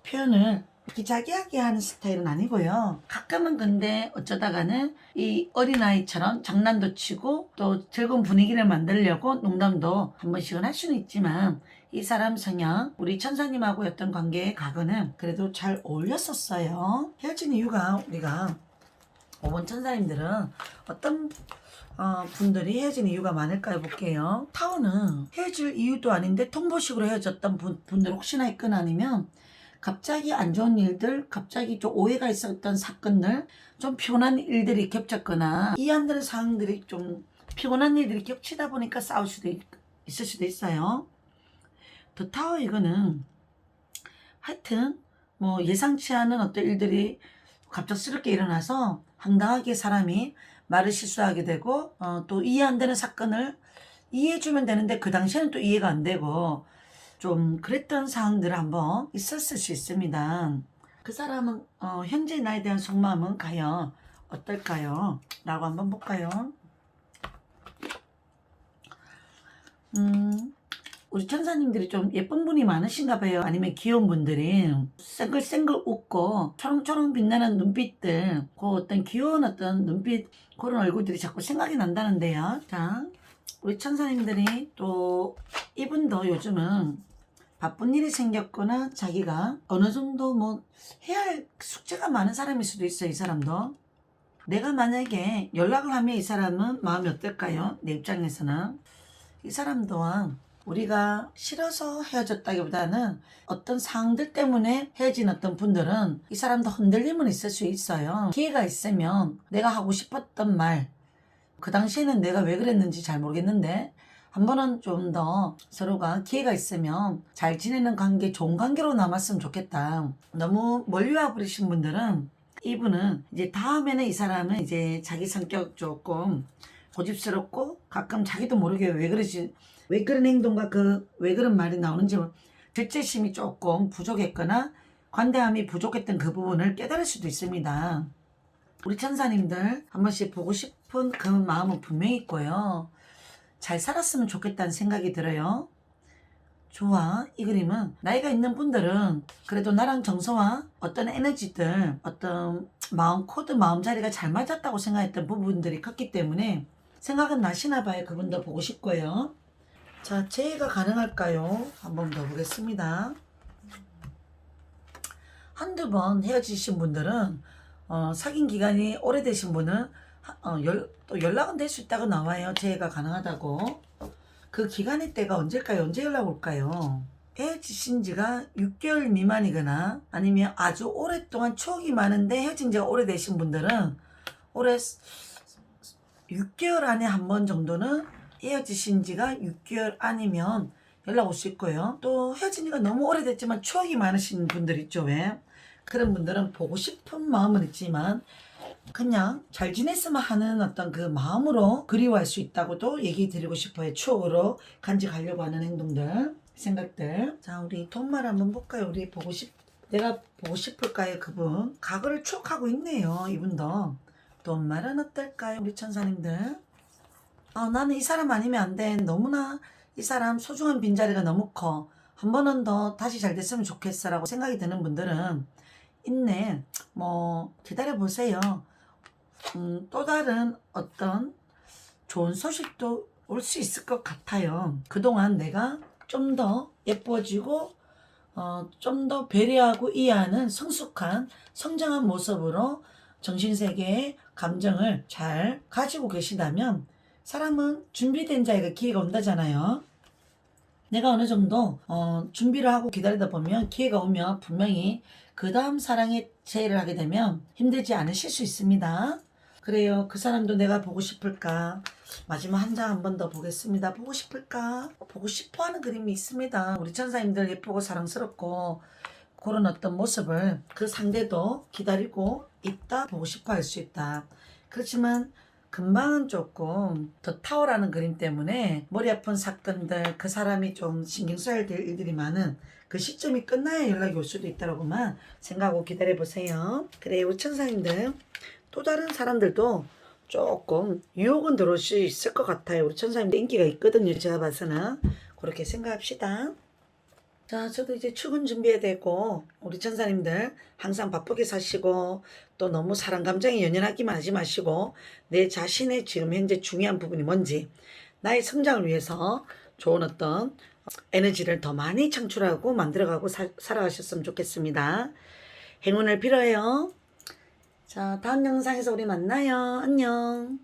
표현을 기자기하게 하는 스타일은 아니고요. 가끔은 근데 어쩌다가는 이 어린아이처럼 장난도 치고 또 즐거운 분위기를 만들려고 농담도 한 번씩은 할 수는 있지만 이 사람 성향, 우리 천사님하고의 어떤 관계의 과거는 그래도 잘 어울렸었어요. 헤어진 이유가 우리가 5번 천사님들은 어떤 분들이 헤어진 이유가 많을까요? 볼게요. 타워는 헤어질 이유도 아닌데 통보식으로 헤어졌던 분들 혹시나 있거나 아니면 갑자기 안 좋은 일들, 갑자기 좀 오해가 있었던 사건들, 좀 피곤한 일들이 겹쳤거나 이해 안 되는 상황들이 좀 피곤한 일들이 겹치다 보니까 싸울 수도 있을 수도 있어요. 더 타워 이거는 하여튼 뭐 예상치 않은 어떤 일들이 갑작스럽게 일어나서 황당하게 사람이 말을 실수하게 되고 또 이해 안 되는 사건을 이해해주면 되는데 그 당시에는 또 이해가 안 되고 좀 그랬던 상황들 한번 있었을 수 있습니다. 그 사람은 현재 나에 대한 속마음은 과연 어떨까요? 라고 한번 볼까요? 우리 천사님들이 좀 예쁜 분이 많으신가 봐요. 아니면 귀여운 분들이 쌩글쌩글 웃고 초롱초롱 빛나는 눈빛들, 그 어떤 귀여운 어떤 눈빛, 그런 얼굴들이 자꾸 생각이 난다는데요. 자, 우리 천사님들이 또 이분도 요즘은 바쁜 일이 생겼거나 자기가 어느 정도 뭐 해야 할 숙제가 많은 사람일 수도 있어요. 이 사람도. 내가 만약에 연락을 하면 이 사람은 마음이 어떨까요? 내 입장에서는. 이 사람 또한 우리가 싫어서 헤어졌다기보다는 어떤 상황들 때문에 헤어진 어떤 분들은 이 사람도 흔들림은 있을 수 있어요. 기회가 있으면 내가 하고 싶었던 말, 그 당시에는 내가 왜 그랬는지 잘 모르겠는데 한 번은 좀 더 서로가 기회가 있으면 잘 지내는 관계, 좋은 관계로 남았으면 좋겠다. 너무 멀리 와버리신 분들은 이분은 이제 다음에는 이 사람은 이제 자기 성격 조금 고집스럽고 가끔 자기도 모르게 왜 그러지, 왜 그런 행동과 왜 그런 말이 나오는지 절제심이 조금 부족했거나 관대함이 부족했던 그 부분을 깨달을 수도 있습니다. 우리 천사님들 한 번씩 보고 싶은 그 마음은 분명히 있고요. 잘 살았으면 좋겠다는 생각이 들어요. 좋아. 이 그림은 나이가 있는 분들은 그래도 나랑 정서와 어떤 에너지들, 어떤 마음 코드, 마음자리가 잘 맞았다고 생각했던 부분들이 컸기 때문에 생각은 나시나 봐요. 그분도 보고 싶고요. 자, 재해가 가능할까요? 한번 더 보겠습니다. 한두 번 헤어지신 분들은 사귄 기간이 오래되신 분은 또 연락은 될 수 있다고 나와요. 재해가 가능하다고. 그 기간의 때가 언제일까요? 언제 연락 올까요? 헤어지신 지가 6개월 미만이거나 아니면 아주 오랫동안 추억이 많은데 헤어진 지가 오래되신 분들은 올해 6개월 안에 한 번 정도는 헤어지신 지가 6개월 아니면 연락 올 수 있고요. 또 헤어진 지가 너무 오래됐지만 추억이 많으신 분들 있죠. 왜? 그런 분들은 보고 싶은 마음은 있지만 그냥 잘 지냈으면 하는 어떤 그 마음으로 그리워할 수 있다고도 얘기 드리고 싶어요. 추억으로 간직하려고 하는 행동들, 생각들. 자, 우리 돈말 한번 볼까요? 우리 내가 보고 싶을까요? 그분. 과거를 추억하고 있네요. 이분도. 돈말은 어떨까요? 우리 천사님들. 나는 이 사람 아니면 안 돼. 너무나 이 사람 소중한 빈자리가 너무 커. 한 번은 더 다시 잘 됐으면 좋겠어 라고 생각이 드는 분들은 있네. 뭐 기다려보세요. 또 다른 어떤 좋은 소식도 올 수 있을 것 같아요. 그동안 내가 좀 더 예뻐지고 좀 더 배려하고 이해하는 성숙한 성장한 모습으로 정신세계의 감정을 잘 가지고 계시다면 사람은 준비된 자에게 기회가 온다잖아요. 내가 어느 정도 준비를 하고 기다리다 보면 기회가 오면 분명히 그 다음 사랑의 재해를 하게 되면 힘들지 않으실 수 있습니다. 그래요. 그 사람도 내가 보고 싶을까? 마지막 한 장 한 번 더 보겠습니다. 보고 싶을까? 보고 싶어 하는 그림이 있습니다. 우리 천사님들 예쁘고 사랑스럽고 그런 어떤 모습을 그 상대도 기다리고 있다, 보고 싶어 할 수 있다. 그렇지만 금방은 조금 더 타오라는 그림 때문에 머리 아픈 사건들, 그 사람이 좀 신경 써야 될 일들이 많은 그 시점이 끝나야 연락이 올 수도 있다고만 생각하고 기다려보세요. 그래, 우리 천사님들 또 다른 사람들도 조금 유혹은 들어올 수 있을 것 같아요. 우리 천사님들 인기가 있거든요. 제가 봐서는. 그렇게 생각합시다. 자, 저도 이제 출근 준비해야 되고 우리 천사님들 항상 바쁘게 사시고 또 너무 사랑 감정에 연연하기만 하지 마시고 내 자신의 지금 현재 중요한 부분이 뭔지 나의 성장을 위해서 좋은 어떤 에너지를 더 많이 창출하고 만들어가고 살아가셨으면 좋겠습니다. 행운을 빌어요. 자, 다음 영상에서 우리 만나요. 안녕.